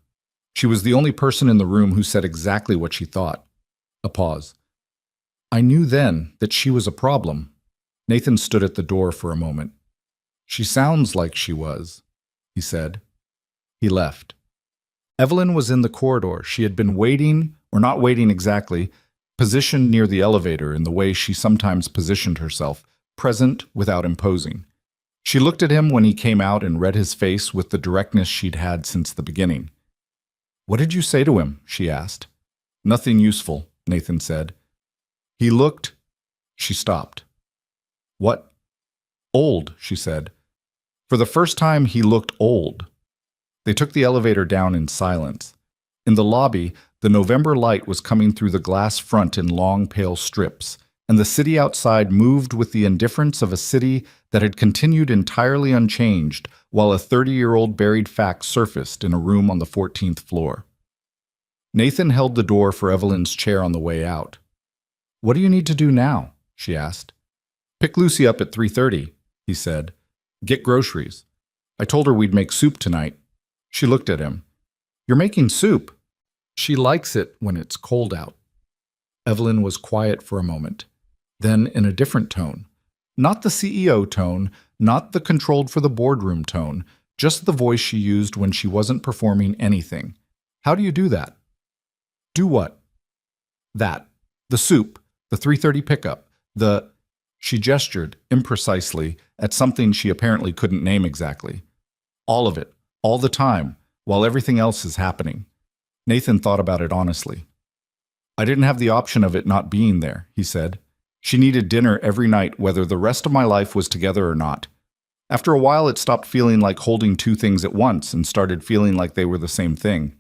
She was the only person in the room who said exactly what she thought." A pause. "I knew then that she was a problem." Nathan stood at the door for a moment. "She sounds like she was," he said. He left. Evelyn was in the corridor. She had been waiting, or not waiting exactly, positioned near the elevator in the way she sometimes positioned herself, present without imposing. She looked at him when he came out and read his face with the directness she'd had since the beginning. "What did you say to him?" she asked. "Nothing useful," Nathan said. He looked. She stopped. "What?" "Old," she said. For the first time, he looked old. They took the elevator down in silence. In the lobby, the November light was coming through the glass front in long, pale strips, and the city outside moved with the indifference of a city that had continued entirely unchanged while a 30-year-old buried fact surfaced in a room on the 14th floor. Nathan held the door for Evelyn's chair on the way out. "What do you need to do now?" she asked. "Pick Lucy up at 3:30, he said. "Get groceries. I told her we'd make soup tonight." She looked at him. "You're making soup?" "She likes it when it's cold out." Evelyn was quiet for a moment. Then in a different tone. Not the CEO tone, not the controlled for the boardroom tone, just the voice she used when she wasn't performing anything. "How do you do that?" "Do what?" "That. The soup. The 3:30 pickup. The—" She gestured, imprecisely, at something she apparently couldn't name exactly. "All of it. All the time. While everything else is happening." Nathan thought about it honestly. "I didn't have the option of it not being there," he said. "She needed dinner every night whether the rest of my life was together or not. After a while, it stopped feeling like holding two things at once and started feeling like they were the same thing.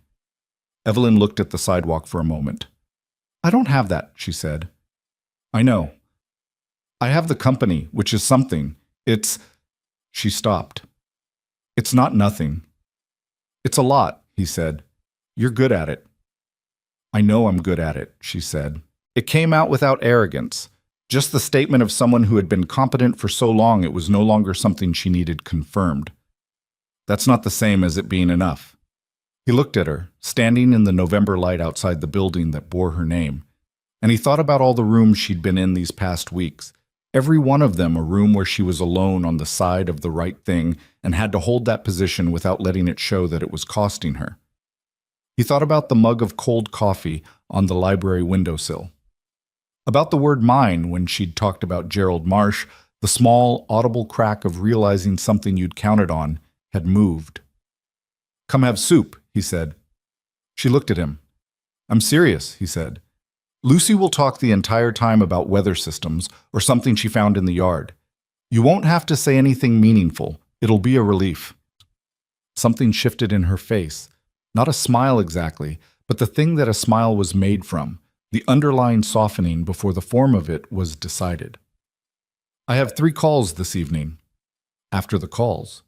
Evelyn looked at the sidewalk for a moment. I don't have that, she said. I know. I have the company, which is something. It's... She stopped. It's not nothing. It's a lot, he said. You're good at it. I know I'm good at it, she said. It came out without arrogance. Just the statement of someone who had been competent for so long it was no longer something she needed confirmed. That's not the same as it being enough. He looked at her, standing in the November light outside the building that bore her name, and he thought about all the rooms she'd been in these past weeks, every one of them a room where she was alone on the side of the right thing and had to hold that position without letting it show that it was costing her. He thought about the mug of cold coffee on the library windowsill. About the word mine when she'd talked about Gerald Marsh, the small, audible crack of realizing something you'd counted on had moved. Come have soup, he said. She looked at him. I'm serious, he said. Lucy will talk the entire time about weather systems or something she found in the yard. You won't have to say anything meaningful. It'll be a relief. Something shifted in her face. Not a smile exactly, but the thing that a smile was made from, the underlying softening before the form of it was decided. I have 3 calls this evening. After the calls.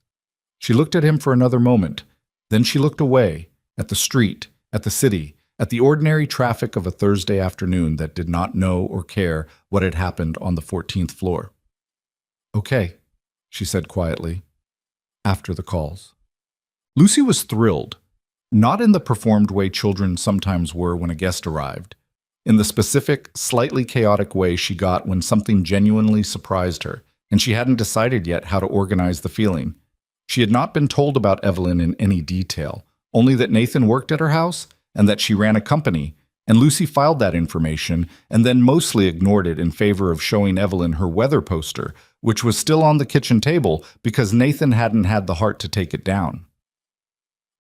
She looked at him for another moment. Then she looked away, at the street, at the city, at the ordinary traffic of a Thursday afternoon that did not know or care what had happened on the 14th floor. Okay, she said quietly. After the calls. Lucy was thrilled, not in the performed way children sometimes were when a guest arrived, in the specific, slightly chaotic way she got when something genuinely surprised her, and she hadn't decided yet how to organize the feeling. She had not been told about Evelyn in any detail, only that Nathan worked at her house and that she ran a company, and Lucy filed that information and then mostly ignored it in favor of showing Evelyn her weather poster, which was still on the kitchen table because Nathan hadn't had the heart to take it down.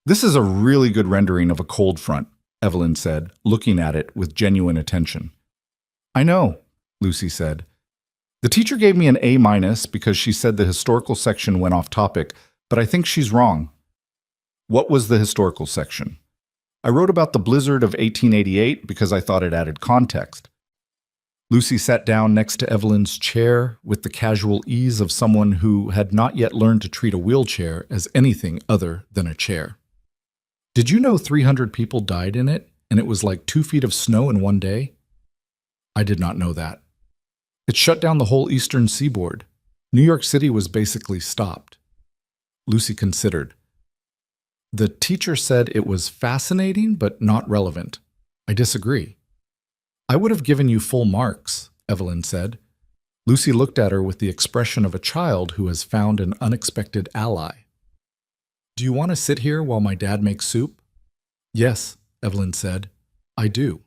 This is a really good rendering of a cold front, Evelyn said, looking at it with genuine attention. I know, Lucy said. The teacher gave me an A- because she said the historical section went off topic, but I think she's wrong. What was the historical section? I wrote about the blizzard of 1888 because I thought it added context. Lucy sat down next to Evelyn's chair with the casual ease of someone who had not yet learned to treat a wheelchair as anything other than a chair. Did you know 300 people died in it, and it was like 2 feet of snow in one day? I did not know that. It shut down the whole eastern seaboard. New York City was basically stopped. Lucy considered. The teacher said it was fascinating but not relevant. I disagree. I would have given you full marks, Evelyn said. Lucy looked at her with the expression of a child who has found an unexpected ally. Do you want to sit here while my dad makes soup? Yes, Evelyn said. I do.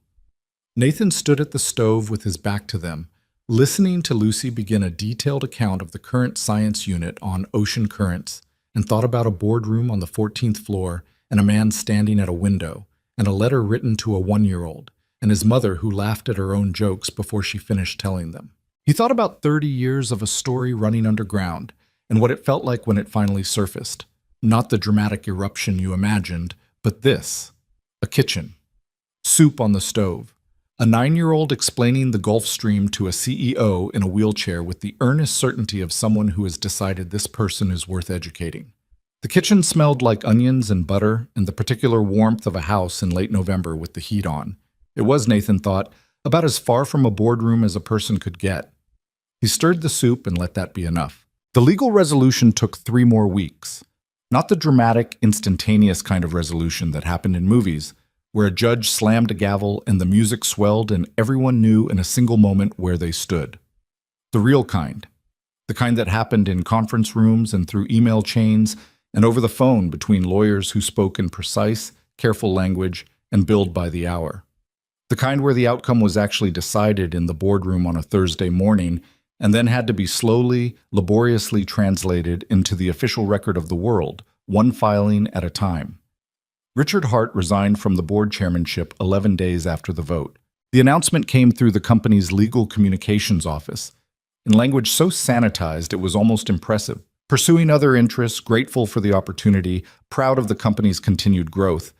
Nathan stood at the stove with his back to them, listening to Lucy begin a detailed account of the current science unit on ocean currents, and thought about a boardroom on the 14th floor and a man standing at a window, and a letter written to a 1-year-old, and his mother who laughed at her own jokes before she finished telling them. He thought about 30 years of a story running underground, and what it felt like when it finally surfaced. Not the dramatic eruption you imagined, but this. A kitchen. Soup on the stove. A 9-year-old explaining the Gulf Stream to a CEO in a wheelchair with the earnest certainty of someone who has decided this person is worth educating. The kitchen smelled like onions and butter and the particular warmth of a house in late November with the heat on. It was, Nathan thought, about as far from a boardroom as a person could get. He stirred the soup and let that be enough. The legal resolution took 3 more weeks. Not the dramatic, instantaneous kind of resolution that happened in movies, where a judge slammed a gavel and the music swelled and everyone knew in a single moment where they stood. The real kind. The kind that happened in conference rooms and through email chains and over the phone between lawyers who spoke in precise, careful language and billed by the hour. The kind where the outcome was actually decided in the boardroom on a Thursday morning and then had to be slowly, laboriously translated into the official record of the world, one filing at a time. Richard Hart resigned from the board chairmanship 11 days after the vote. The announcement came through the company's legal communications office, in language so sanitized it was almost impressive. pursuing other interests, grateful for the opportunity, proud of the company's continued growth.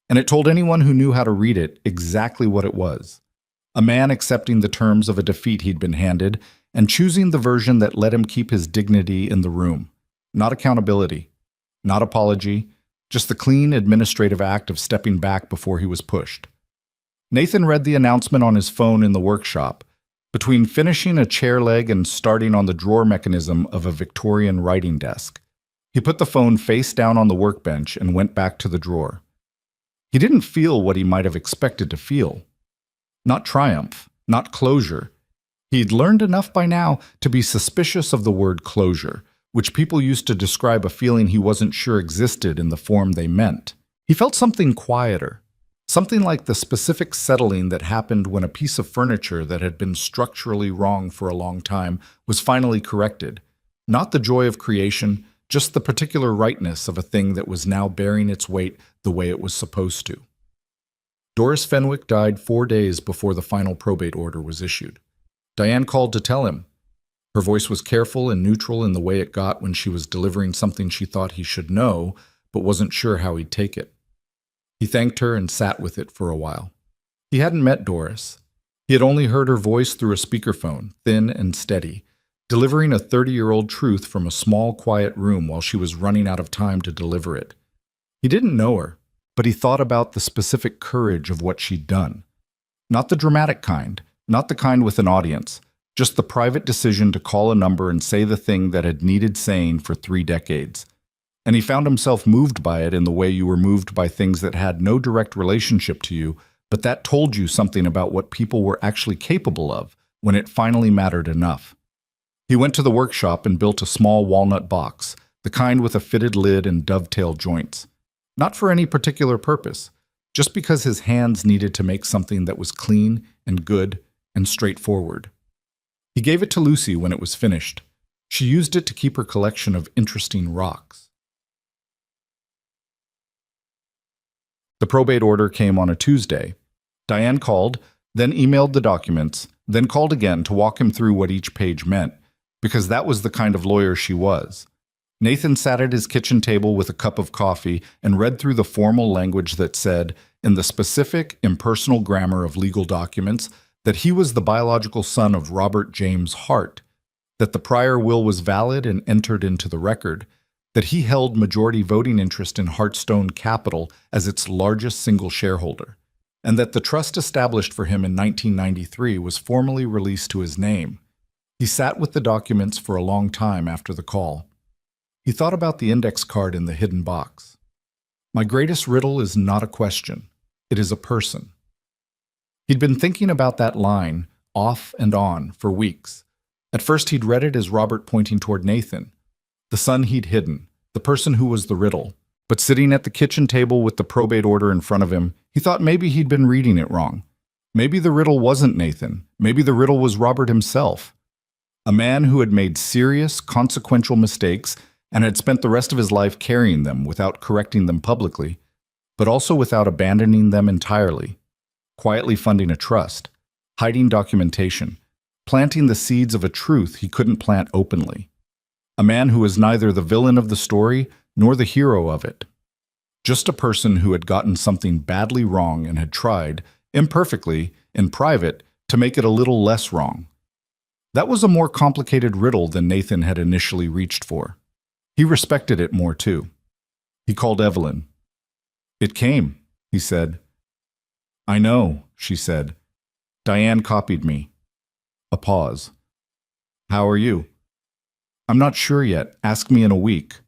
And it told anyone who knew how to read it exactly what it was. A man accepting the terms of a defeat he'd been handed and choosing the version that let him keep his dignity in the room. Not accountability, not apology, just the clean administrative act of stepping back before he was pushed. Nathan read the announcement on his phone in the workshop, between finishing a chair leg and starting on the drawer mechanism of a Victorian writing desk. He put the phone face down on the workbench and went back to the drawer. He didn't feel what he might have expected to feel. Not triumph, not closure. He'd learned enough by now to be suspicious of the word closure, which people used to describe a feeling he wasn't sure existed in the form they meant. He felt something quieter, something like the specific settling that happened when a piece of furniture that had been structurally wrong for a long time was finally corrected. Not the joy of creation, just the particular rightness of a thing that was now bearing its weight the way it was supposed to. Doris Fenwick died 4 days before the final probate order was issued. Diane called to tell him. Her voice was careful and neutral in the way it got when she was delivering something she thought he should know, but wasn't sure how he'd take it. He thanked her and sat with it for a while. He hadn't met Doris. He had only heard her voice through a speakerphone, thin and steady, delivering a 30-year-old truth from a small, quiet room while she was running out of time to deliver it. He didn't know her, but he thought about the specific courage of what she'd done. Not the dramatic kind, not the kind with an audience, just the private decision to call a number and say the thing that had needed saying for 3 decades. And he found himself moved by it in the way you were moved by things that had no direct relationship to you, but that told you something about what people were actually capable of when it finally mattered enough. He went to the workshop and built a small walnut box, the kind with a fitted lid and dovetail joints. Not for any particular purpose, just because his hands needed to make something that was clean and good and straightforward. He gave it to Lucy when it was finished. She used it to keep her collection of interesting rocks. The probate order came on a Tuesday. Diane called, then emailed the documents, then called again to walk him through what each page meant, because that was the kind of lawyer she was. Nathan sat at his kitchen table with a cup of coffee and read through the formal language that said, in the specific, impersonal grammar of legal documents, that he was the biological son of Robert James Hart, that the prior will was valid and entered into the record, that he held majority voting interest in Heartstone Capital as its largest single shareholder, and that the trust established for him in 1993 was formally released to his name. He sat with the documents for a long time after the call. He thought about the index card in the hidden box. My greatest riddle is not a question. It is a person. He'd been thinking about that line, off and on, for weeks. At first he'd read it as Robert pointing toward Nathan, the son he'd hidden, the person who was the riddle. But sitting at the kitchen table with the probate order in front of him, he thought maybe he'd been reading it wrong. Maybe the riddle wasn't Nathan. Maybe the riddle was Robert himself. A man who had made serious, consequential mistakes and had spent the rest of his life carrying them without correcting them publicly, but also without abandoning them entirely. Quietly funding a trust, hiding documentation, planting the seeds of a truth he couldn't plant openly. A man who was neither the villain of the story nor the hero of it. Just a person who had gotten something badly wrong and had tried, imperfectly, in private, to make it a little less wrong. That was a more complicated riddle than Nathan had initially reached for. He respected it more, too. He called Evelyn. "It came," he said. "I know," she said. "Diane copied me." A pause. "How are you?" "I'm not sure yet. Ask me in a week."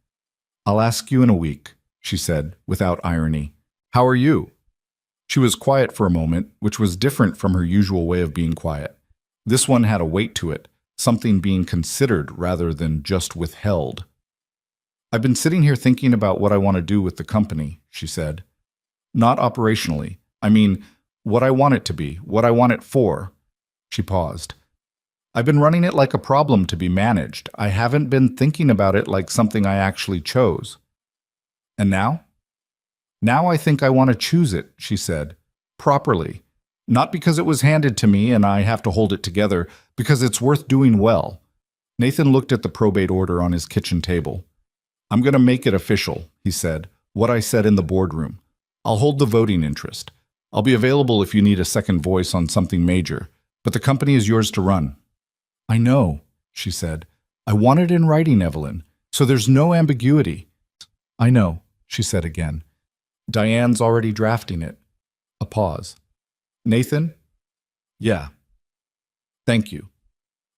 "I'll ask you in a week," she said, without irony. "How are you?" She was quiet for a moment, which was different from her usual way of being quiet. This one had a weight to it, something being considered rather than just withheld. "I've been sitting here thinking about what I want to do with the company," she said. "Not operationally. I mean, what I want it to be, what I want it for." She paused. "I've been running it like a problem to be managed. I haven't been thinking about it like something I actually chose." "And now?" "Now I think I want to choose it," she said, "properly. Not because it was handed to me and I have to hold it together, because it's worth doing well. Nathan looked at the probate order on his kitchen table. I'm going to make it official, he said, what I said in the boardroom. I'll hold the voting interest. I'll be available if you need a second voice on something major, but the company is yours to run. I know, she said. I want it in writing, Evelyn, so there's no ambiguity. I know, she said again. Diane's already drafting it. A pause. Nathan? Yeah. Thank you.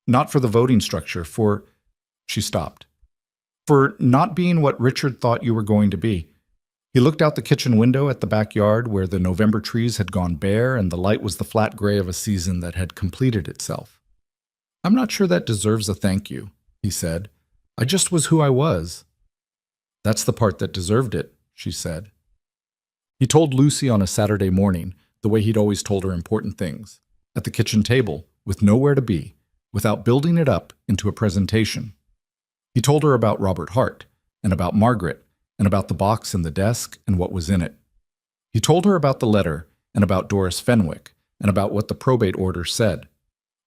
Not for the voting structure, for... She stopped. For not being what Richard thought you were going to be. He looked out the kitchen window at the backyard where the November trees had gone bare and the light was the flat gray of a season that had completed itself. I'm not sure that deserves a thank you, he said. I just was who I was. That's the part that deserved it, she said. He told Lucy on a Saturday morning, the way he'd always told her important things, at the kitchen table, with nowhere to be, without building it up into a presentation. He told her about Robert Hart, and about Margaret, and about the box in the desk and what was in it. He told her about the letter, and about Doris Fenwick, and about what the probate order said.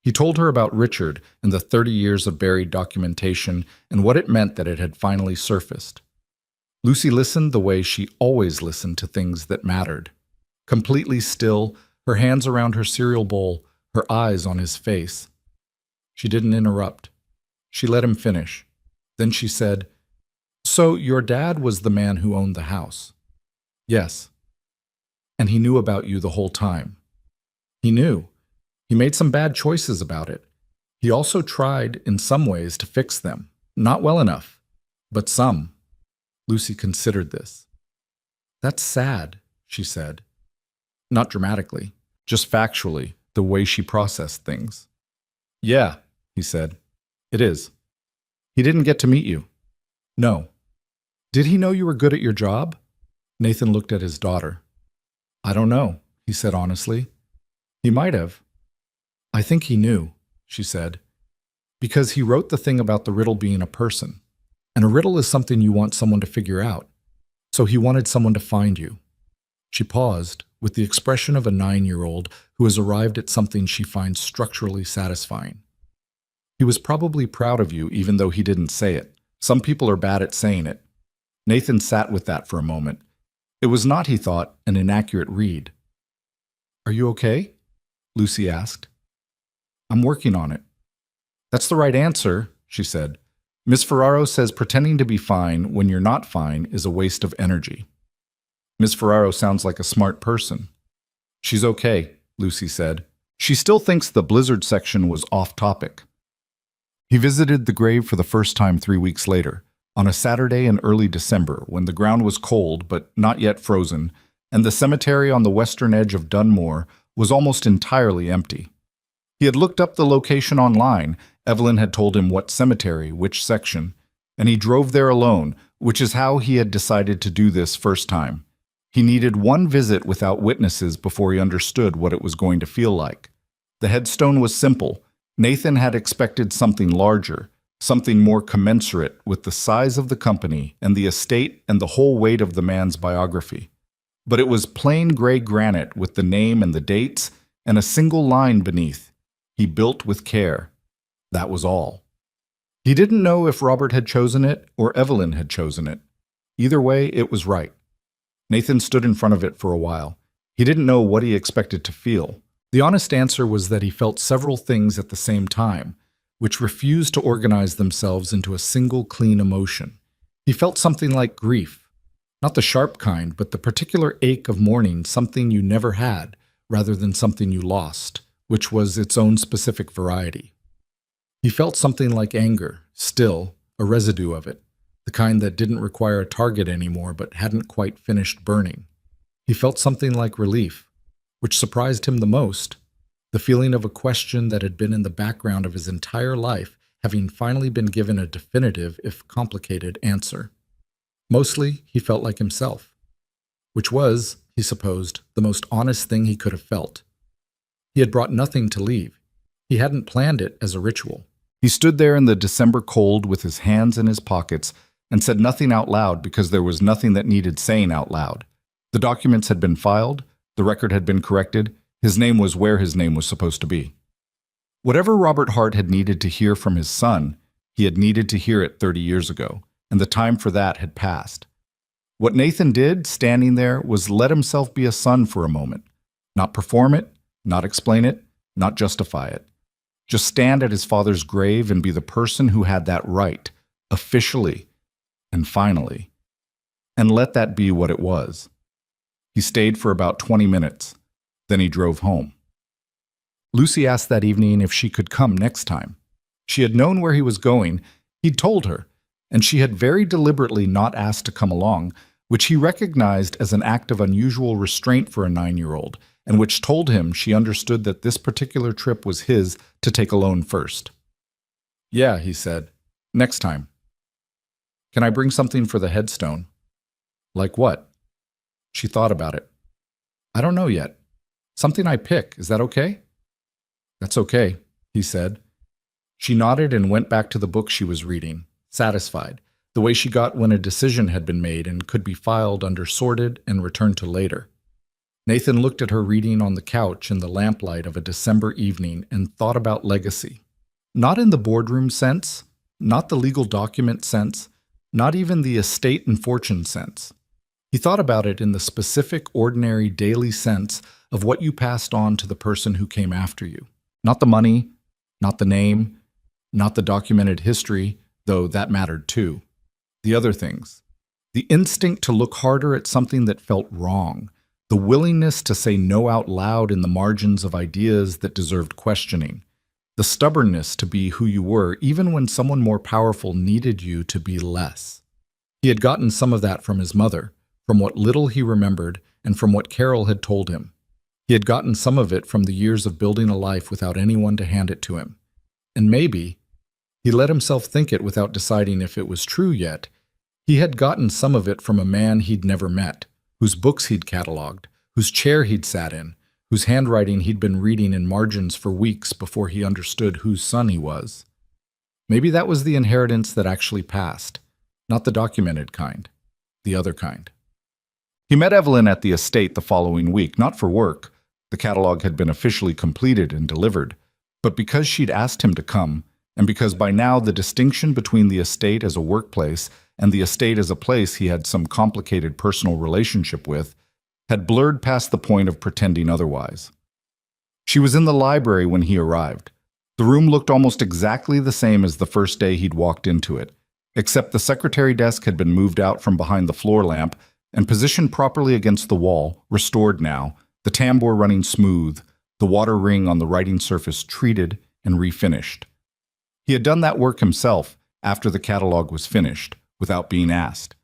He told her about Richard and the 30 years of buried documentation and what it meant that it had finally surfaced. Lucy listened the way she always listened to things that mattered. Completely still, her hands around her cereal bowl, her eyes on his face. She didn't interrupt. She let him finish. Then she said, So your dad was the man who owned the house? Yes. And he knew about you the whole time. He knew. He made some bad choices about it. He also tried, in some ways, to fix them. Not well enough, but some. Lucy considered this. That's sad, she said. Not dramatically, just factually, the way she processed things. Yeah, he said. It is. He didn't get to meet you. No. Did he know you were good at your job? Nathan looked at his daughter. I don't know, he said honestly. He might have. I think he knew, she said, because he wrote the thing about the riddle being a person. And a riddle is something you want someone to figure out. So he wanted someone to find you. She paused, with the expression of a 9-year-old who has arrived at something she finds structurally satisfying. He was probably proud of you even though he didn't say it. Some people are bad at saying it. Nathan sat with that for a moment. It was not, he thought, an inaccurate read. Are you okay? Lucy asked. I'm working on it. That's the right answer, she said. Miss Ferraro says pretending to be fine when you're not fine is a waste of energy. Miss Ferraro sounds like a smart person. She's okay, Lucy said. She still thinks the blizzard section was off topic. He visited the grave for the first time 3 weeks later, on a Saturday in early December when the ground was cold but not yet frozen, and the cemetery on the western edge of Dunmore was almost entirely empty. He had looked up the location online. Evelyn had told him what cemetery, which section, and he drove there alone, which is how he had decided to do this first time. He needed one visit without witnesses before he understood what it was going to feel like. The headstone was simple. Nathan had expected something larger, something more commensurate with the size of the company and the estate and the whole weight of the man's biography. But it was plain gray granite with the name and the dates and a single line beneath. He built with care. That was all. He didn't know if Robert had chosen it or Evelyn had chosen it. Either way, it was right. Nathan stood in front of it for a while. He didn't know what he expected to feel. The honest answer was that he felt several things at the same time, which refused to organize themselves into a single clean emotion. He felt something like grief. Not the sharp kind, but the particular ache of mourning something you never had, rather than something you lost, which was its own specific variety. He felt something like anger, still, a residue of it, the kind that didn't require a target anymore but hadn't quite finished burning. He felt something like relief, which surprised him the most, the feeling of a question that had been in the background of his entire life having finally been given a definitive, if complicated, answer. Mostly, he felt like himself, which was, he supposed, the most honest thing he could have felt. He had brought nothing to leave. He hadn't planned it as a ritual. He stood there in the December cold with his hands in his pockets and said nothing out loud because there was nothing that needed saying out loud. The documents had been filed, the record had been corrected, his name was where his name was supposed to be. Whatever Robert Hart had needed to hear from his son, He had needed to hear it 30 years ago, and the time for that had passed. What Nathan did, standing there, was let himself be a son for a moment. Not perform it, not explain it, not justify it. Just stand at his father's grave and be the person who had that right, officially and finally. And let that be what it was. He stayed for about 20 minutes. Then he drove home. Lucy asked that evening if she could come next time. She had known where he was going. He'd told her, and she had very deliberately not asked to come along, which he recognized as an act of unusual restraint for a 9-year-old, and which told him she understood that this particular trip was his to take alone first. "Yeah," he said. "Next time." "Can I bring something for the headstone?" "Like what?" She thought about it. "I don't know yet. Something I pick. Is that okay?" "That's okay," he said. She nodded and went back to the book she was reading, satisfied, the way she got when a decision had been made and could be filed under sorted and returned to later. Nathan looked at her reading on the couch in the lamplight of a December evening and thought about legacy. Not in the boardroom sense, not the legal document sense, not even the estate and fortune sense. He thought about it in the specific, ordinary, daily sense of what you passed on to the person who came after you. Not the money, not the name, not the documented history, though that mattered too. The other things. The instinct to look harder at something that felt wrong. The willingness to say no out loud in the margins of ideas that deserved questioning. The stubbornness to be who you were, even when someone more powerful needed you to be less. He had gotten some of that from his mother, from what little he remembered, and from what Carol had told him. He had gotten some of it from the years of building a life without anyone to hand it to him. And maybe, he let himself think it without deciding if it was true yet, he had gotten some of it from a man he'd never met, whose books he'd cataloged, whose chair he'd sat in, whose handwriting he'd been reading in margins for weeks before he understood whose son he was. Maybe that was the inheritance that actually passed, not the documented kind, the other kind. He met Evelyn at the estate the following week, not for work. The catalog had been officially completed and delivered, but because she'd asked him to come, and because by now the distinction between the estate as a workplace and the estate as a place he had some complicated personal relationship with had blurred past the point of pretending otherwise. She was in the library when he arrived. The room looked almost exactly the same as the first day he'd walked into it, except the secretary desk had been moved out from behind the floor lamp and positioned properly against the wall, restored now, the tambour running smooth, the water ring on the writing surface treated and refinished. He had done that work himself after the catalog was finished, without being asked.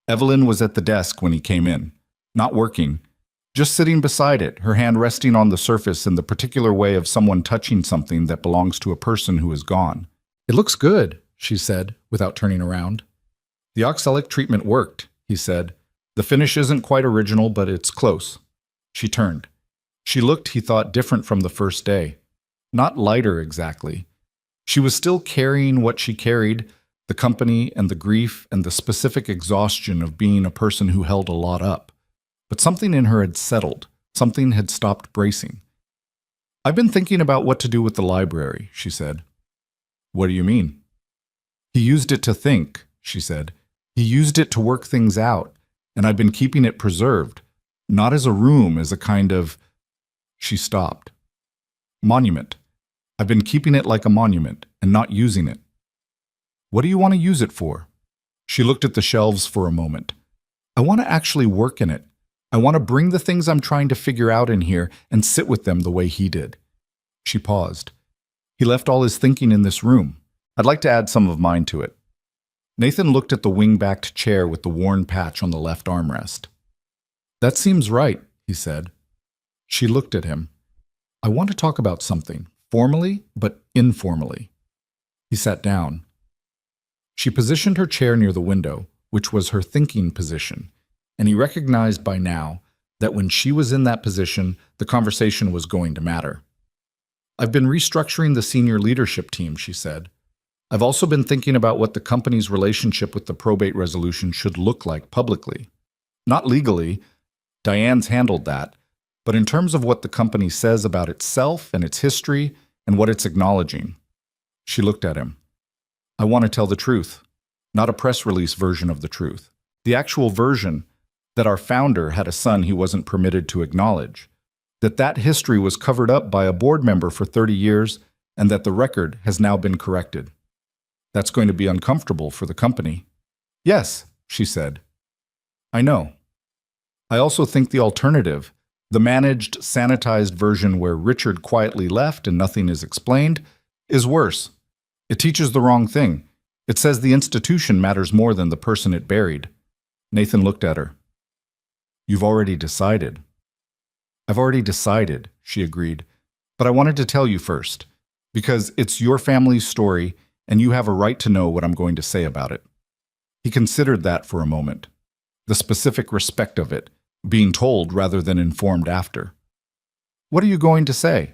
Evelyn was at the desk when he came in, not working, just sitting beside it, her hand resting on the surface in the particular way of someone touching something that belongs to a person who is gone. "It looks good," she said, without turning around. "The oxalic treatment worked," he said. "The finish isn't quite original, but it's close." She turned. She looked, he thought, different from the first day. Not lighter, exactly. She was still carrying what she carried, the company and the grief and the specific exhaustion of being a person who held a lot up. But something in her had settled. Something had stopped bracing. "I've been thinking about what to do with the library," she said. "What do you mean?" "He used it to think," she said. "He used it to work things out, and I've been keeping it preserved. Not as a room, as a kind of..." She stopped. "Monument. I've been keeping it like a monument, and not using it." "What do you want to use it for?" She looked at the shelves for a moment. "I want to actually work in it. I want to bring the things I'm trying to figure out in here and sit with them the way he did." She paused. "He left all his thinking in this room. I'd like to add some of mine to it." Nathan looked at the wing-backed chair with the worn patch on the left armrest. "That seems right," he said. She looked at him. "I want to talk about something, formally but informally." He sat down. She positioned her chair near the window, which was her thinking position, and he recognized by now that when she was in that position, the conversation was going to matter. "I've been restructuring the senior leadership team," she said. "I've also been thinking about what the company's relationship with the probate resolution should look like publicly. Not legally, Diane's handled that, but in terms of what the company says about itself and its history and what it's acknowledging." She looked at him. I want to tell the truth, not a press release version of the truth. The actual version that our founder had a son he wasn't permitted to acknowledge, that history was covered up by a board member for 30 years, and that the record has now been corrected. That's going to be uncomfortable for the company. Yes, she said. I know. I also think the alternative, the managed, sanitized version where Richard quietly left and nothing is explained, is worse. It teaches the wrong thing. It says the institution matters more than the person it buried. Nathan looked at her. You've already decided. I've already decided, she agreed. But I wanted to tell you first, because it's your family's story and you have a right to know what I'm going to say about it. He considered that for a moment. The specific respect of it, being told rather than informed after. What are you going to say?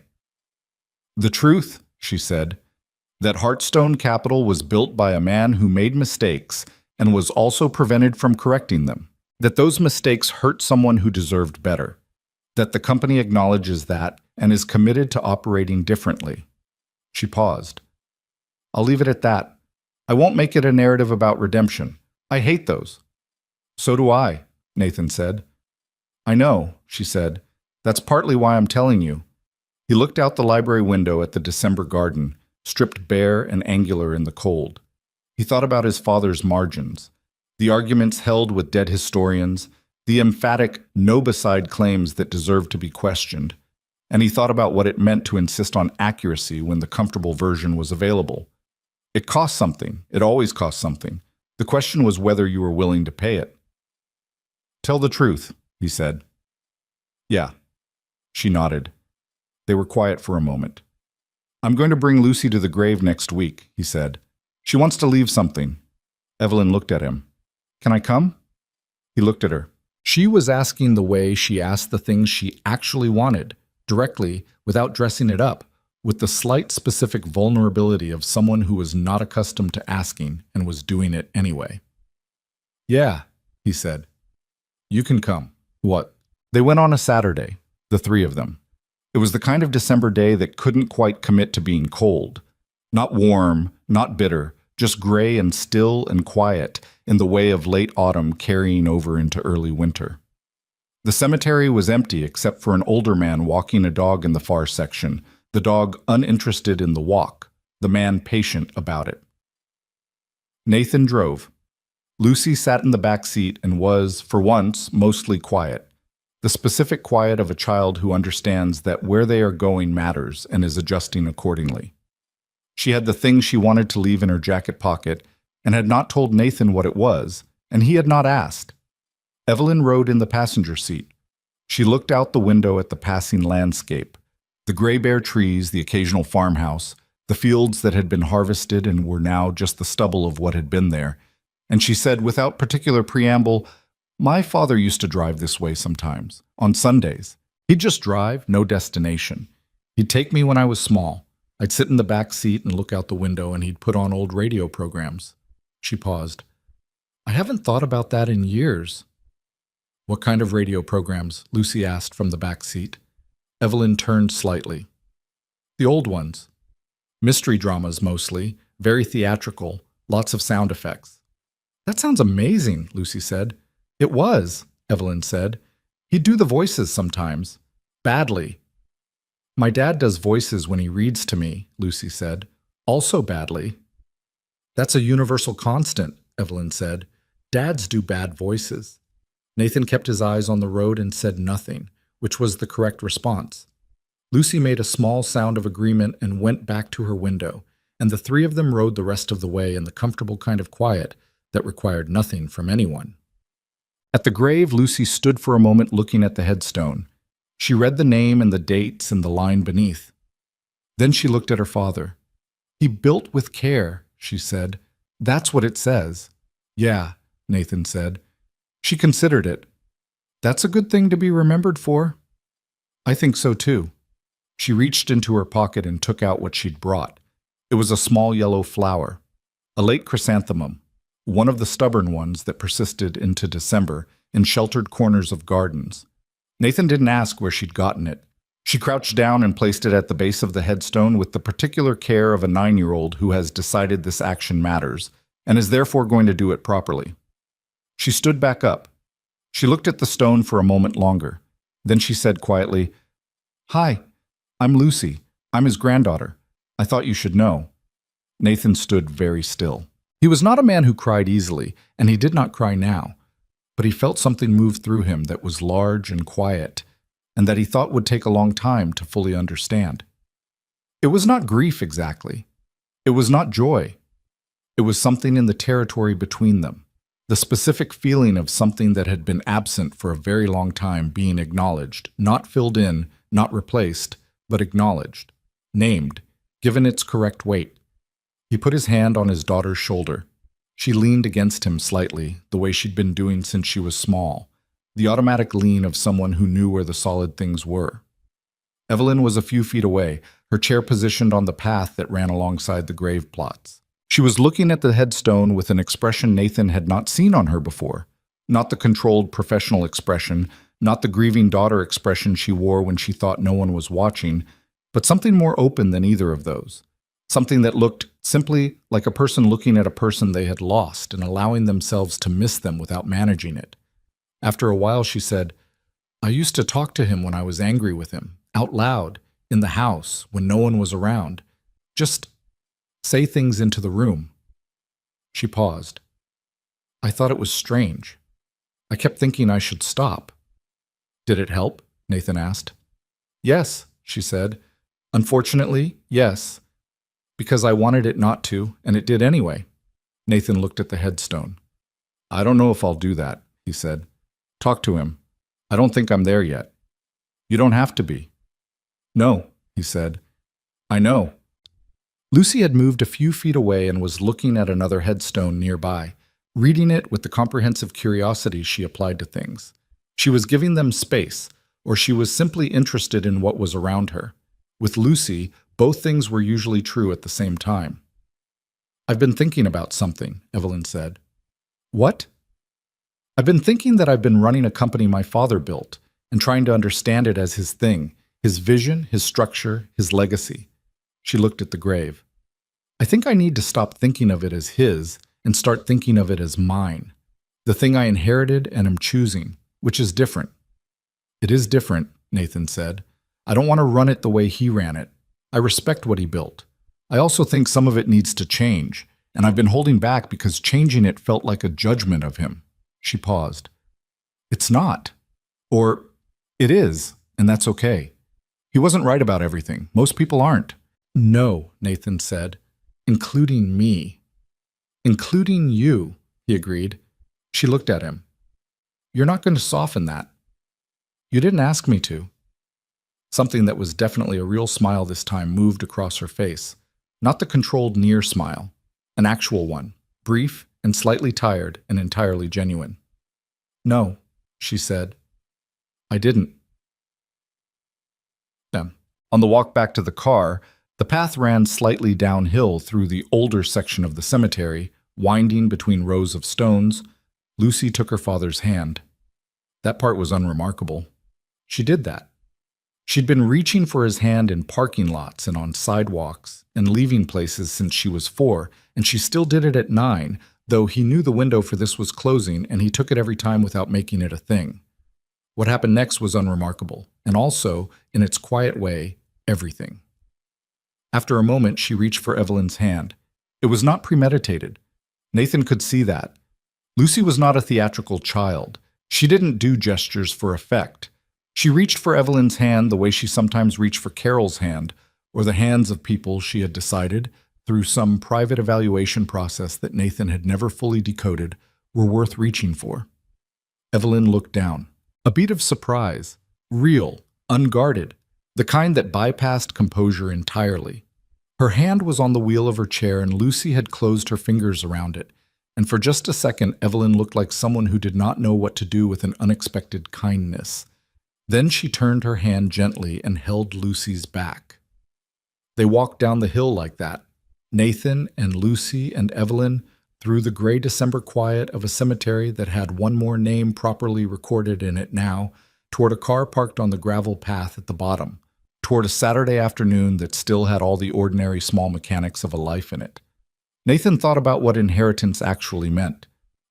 The truth, she said, that Heartstone Capital was built by a man who made mistakes and was also prevented from correcting them. That those mistakes hurt someone who deserved better. That the company acknowledges that and is committed to operating differently. She paused. I'll leave it at that. I won't make it a narrative about redemption. I hate those. So do I, Nathan said. I know, she said. That's partly why I'm telling you. He looked out the library window at the December garden, stripped bare and angular in the cold. He thought about his father's margins, the arguments held with dead historians, the emphatic no-beside claims that deserved to be questioned, and he thought about what it meant to insist on accuracy when the comfortable version was available. It cost something. It always cost something. The question was whether you were willing to pay it. Tell the truth, he said. Yeah. She nodded. They were quiet for a moment. I'm going to bring Lucy to the grave next week, he said. She wants to leave something. Evelyn looked at him. Can I come? He looked at her. She was asking the way she asked the things she actually wanted, directly, without dressing it up, with the slight specific vulnerability of someone who was not accustomed to asking and was doing it anyway. Yeah, he said. You can come. What? They went on a Saturday, the three of them. It was the kind of December day that couldn't quite commit to being cold. Not warm, not bitter, just gray and still and quiet in the way of late autumn carrying over into early winter. The cemetery was empty except for an older man walking a dog in the far section, the dog uninterested in the walk, the man patient about it. Nathan drove. Lucy sat in the back seat and was, for once, mostly quiet. The specific quiet of a child who understands that where they are going matters and is adjusting accordingly. She had the thing she wanted to leave in her jacket pocket and had not told Nathan what it was, and he had not asked. Evelyn rode in the passenger seat. She looked out the window at the passing landscape, the gray bare trees, the occasional farmhouse, the fields that had been harvested and were now just the stubble of what had been there, and she said without particular preamble, My father used to drive this way sometimes, on Sundays. He'd just drive, no destination. He'd take me when I was small. I'd sit in the back seat and look out the window, and he'd put on old radio programs. She paused. I haven't thought about that in years. What kind of radio programs? Lucy asked from the back seat. Evelyn turned slightly. The old ones. Mystery dramas mostly, very theatrical, lots of sound effects. That sounds amazing, Lucy said. It was, Evelyn said. He'd do the voices sometimes. Badly. My dad does voices when he reads to me, Lucy said. Also badly. That's a universal constant, Evelyn said. Dads do bad voices. Nathan kept his eyes on the road and said nothing, which was the correct response. Lucy made a small sound of agreement and went back to her window, and the three of them rode the rest of the way in the comfortable kind of quiet that required nothing from anyone. At the grave, Lucy stood for a moment looking at the headstone. She read the name and the dates and the line beneath. Then she looked at her father. He built with care, she said. That's what it says. Yeah, Nathan said. She considered it. That's a good thing to be remembered for. I think so too. She reached into her pocket and took out what she'd brought. It was a small yellow flower, a late chrysanthemum, one of the stubborn ones that persisted into December in sheltered corners of gardens. Nathan didn't ask where she'd gotten it. She crouched down and placed it at the base of the headstone with the particular care of a 9-year-old who has decided this action matters and is therefore going to do it properly. She stood back up. She looked at the stone for a moment longer. Then she said quietly, "Hi, I'm Lucy. I'm his granddaughter. I thought you should know." Nathan stood very still. He was not a man who cried easily, and he did not cry now, but he felt something move through him that was large and quiet, and that he thought would take a long time to fully understand. It was not grief exactly. It was not joy. It was something in the territory between them, the specific feeling of something that had been absent for a very long time being acknowledged, not filled in, not replaced, but acknowledged, named, given its correct weight. He put his hand on his daughter's shoulder. She leaned against him slightly, the way she'd been doing since she was small, the automatic lean of someone who knew where the solid things were. Evelyn was a few feet away, her chair positioned on the path that ran alongside the grave plots. She was looking at the headstone with an expression Nathan had not seen on her before, not the controlled professional expression, not the grieving daughter expression she wore when she thought no one was watching, but something more open than either of those. Something that looked simply like a person looking at a person they had lost and allowing themselves to miss them without managing it. After a while, she said, "I used to talk to him when I was angry with him, out loud, in the house, when no one was around. Just say things into the room." She paused. "I thought it was strange. I kept thinking I should stop." "Did it help?" Nathan asked. "Yes," she said. "Unfortunately, yes. Because I wanted it not to, and it did anyway." Nathan looked at the headstone. "I don't know if I'll do that," he said. "Talk to him. I don't think I'm there yet." "You don't have to be." "No," he said. "I know." Lucy had moved a few feet away and was looking at another headstone nearby, reading it with the comprehensive curiosity she applied to things. She was giving them space, or she was simply interested in what was around her. With Lucy, both things were usually true at the same time. "I've been thinking about something," Evelyn said. "What?" "I've been thinking that I've been running a company my father built and trying to understand it as his thing, his vision, his structure, his legacy." She looked at the grave. "I think I need to stop thinking of it as his and start thinking of it as mine, the thing I inherited and am choosing, which is different." "It is different," Nathan said. "I don't want to run it the way he ran it. I respect what he built. I also think some of it needs to change, and I've been holding back because changing it felt like a judgment of him." She paused. "It's not. Or it is, and that's okay. He wasn't right about everything. Most people aren't." "No," Nathan said, "including me." "Including you," he agreed. She looked at him. "You're not going to soften that." "You didn't ask me to." Something that was definitely a real smile this time moved across her face. Not the controlled near smile, an actual one, brief and slightly tired and entirely genuine. "No," she said. "I didn't." On the walk back to the car, the path ran slightly downhill through the older section of the cemetery, winding between rows of stones. Lucy took her father's hand. That part was unremarkable. She did that. She'd been reaching for his hand in parking lots and on sidewalks and leaving places since she was 4, and she still did it at 9, though he knew the window for this was closing and he took it every time without making it a thing. What happened next was unremarkable, and also, in its quiet way, everything. After a moment, she reached for Evelyn's hand. It was not premeditated. Nathan could see that. Lucy was not a theatrical child. She didn't do gestures for effect. She reached for Evelyn's hand the way she sometimes reached for Carol's hand, or the hands of people she had decided, through some private evaluation process that Nathan had never fully decoded, were worth reaching for. Evelyn looked down. A beat of surprise, real, unguarded, the kind that bypassed composure entirely. Her hand was on the wheel of her chair and Lucy had closed her fingers around it, and for just a second Evelyn looked like someone who did not know what to do with an unexpected kindness. Then she turned her hand gently and held Lucy's back. They walked down the hill like that, Nathan and Lucy and Evelyn, through the gray December quiet of a cemetery that had one more name properly recorded in it now, toward a car parked on the gravel path at the bottom, toward a Saturday afternoon that still had all the ordinary small mechanics of a life in it. Nathan thought about what inheritance actually meant.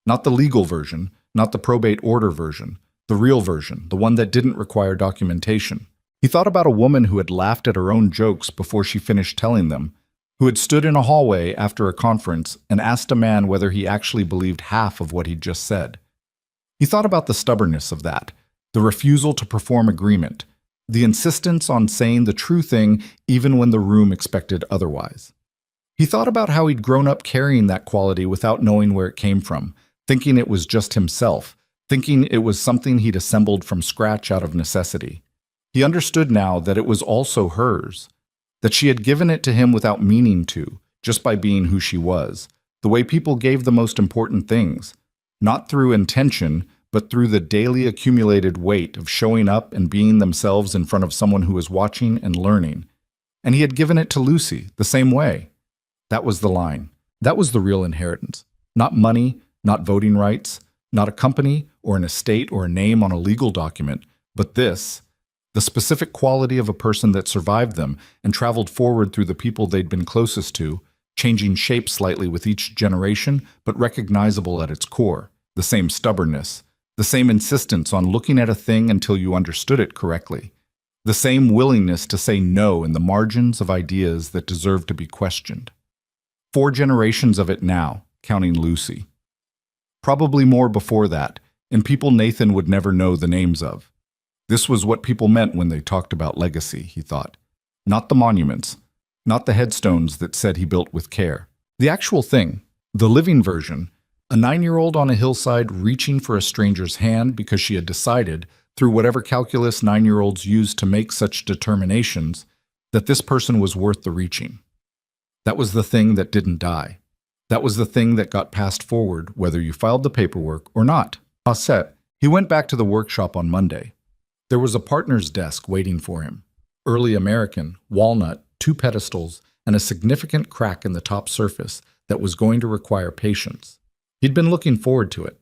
Not the legal version, not the probate order version, the real version, the one that didn't require documentation. He thought about a woman who had laughed at her own jokes before she finished telling them, who had stood in a hallway after a conference and asked a man whether he actually believed half of what he'd just said. He thought about the stubbornness of that, the refusal to perform agreement, the insistence on saying the true thing even when the room expected otherwise. He thought about how he'd grown up carrying that quality without knowing where it came from, thinking it was just himself, thinking it was something he'd assembled from scratch out of necessity. He understood now that it was also hers, that she had given it to him without meaning to, just by being who she was, the way people gave the most important things, not through intention, but through the daily accumulated weight of showing up and being themselves in front of someone who was watching and learning. And he had given it to Lucy the same way. That was the line. That was the real inheritance. Not money, not voting rights, not a company or an estate or a name on a legal document, but this, the specific quality of a person that survived them and traveled forward through the people they'd been closest to, changing shape slightly with each generation, but recognizable at its core. The same stubbornness, the same insistence on looking at a thing until you understood it correctly, the same willingness to say no in the margins of ideas that deserve to be questioned. 4 generations of it now, counting Lucy. Probably more before that, and people Nathan would never know the names of. This was what people meant when they talked about legacy, he thought. Not the monuments, not the headstones that said he built with care. The actual thing, the living version, a 9-year-old on a hillside reaching for a stranger's hand because she had decided, through whatever calculus 9-year-olds use to make such determinations, that this person was worth the reaching. That was the thing that didn't die. That was the thing that got passed forward, whether you filed the paperwork or not. Set. He went back to the workshop on Monday. There was a partner's desk waiting for him. Early American, walnut, 2 pedestals, and a significant crack in the top surface that was going to require patience. He'd been looking forward to it.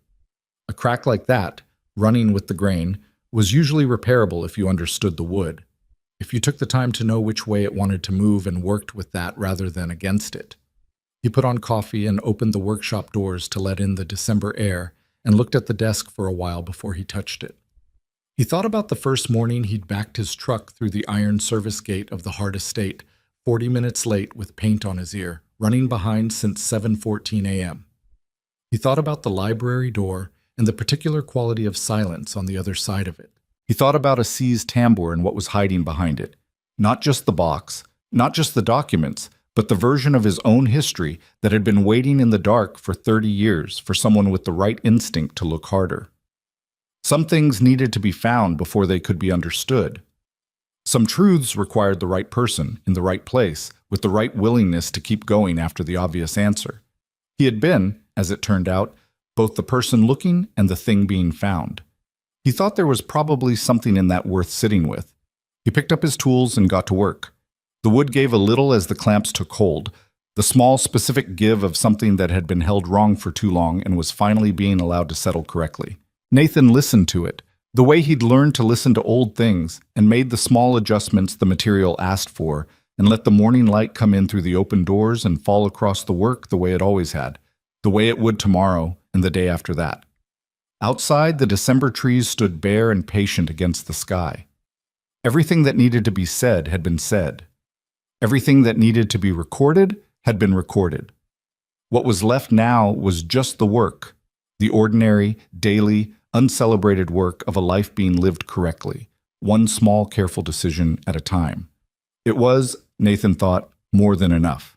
A crack like that, running with the grain, was usually repairable if you understood the wood, if you took the time to know which way it wanted to move and worked with that rather than against it. He put on coffee and opened the workshop doors to let in the December air and looked at the desk for a while before he touched it. He thought about the first morning he'd backed his truck through the iron service gate of the Hart estate, 40 minutes late with paint on his ear, running behind since 7:14 a.m. He thought about the library door and the particular quality of silence on the other side of it. He thought about a seized tambour and what was hiding behind it. Not just the box, not just the documents, but the version of his own history that had been waiting in the dark for 30 years for someone with the right instinct to look harder. Some things needed to be found before they could be understood. Some truths required the right person in the right place with the right willingness to keep going after the obvious answer. He had been, as it turned out, both the person looking and the thing being found. He thought there was probably something in that worth sitting with. He picked up his tools and got to work. The wood gave a little as the clamps took hold, the small specific give of something that had been held wrong for too long and was finally being allowed to settle correctly. Nathan listened to it, the way he'd learned to listen to old things, and made the small adjustments the material asked for, and let the morning light come in through the open doors and fall across the work the way it always had, the way it would tomorrow and the day after that. Outside, the December trees stood bare and patient against the sky. Everything that needed to be said had been said. Everything that needed to be recorded had been recorded. What was left now was just the work, the ordinary, daily, uncelebrated work of a life being lived correctly, one small, careful decision at a time. It was, Nathan thought, more than enough.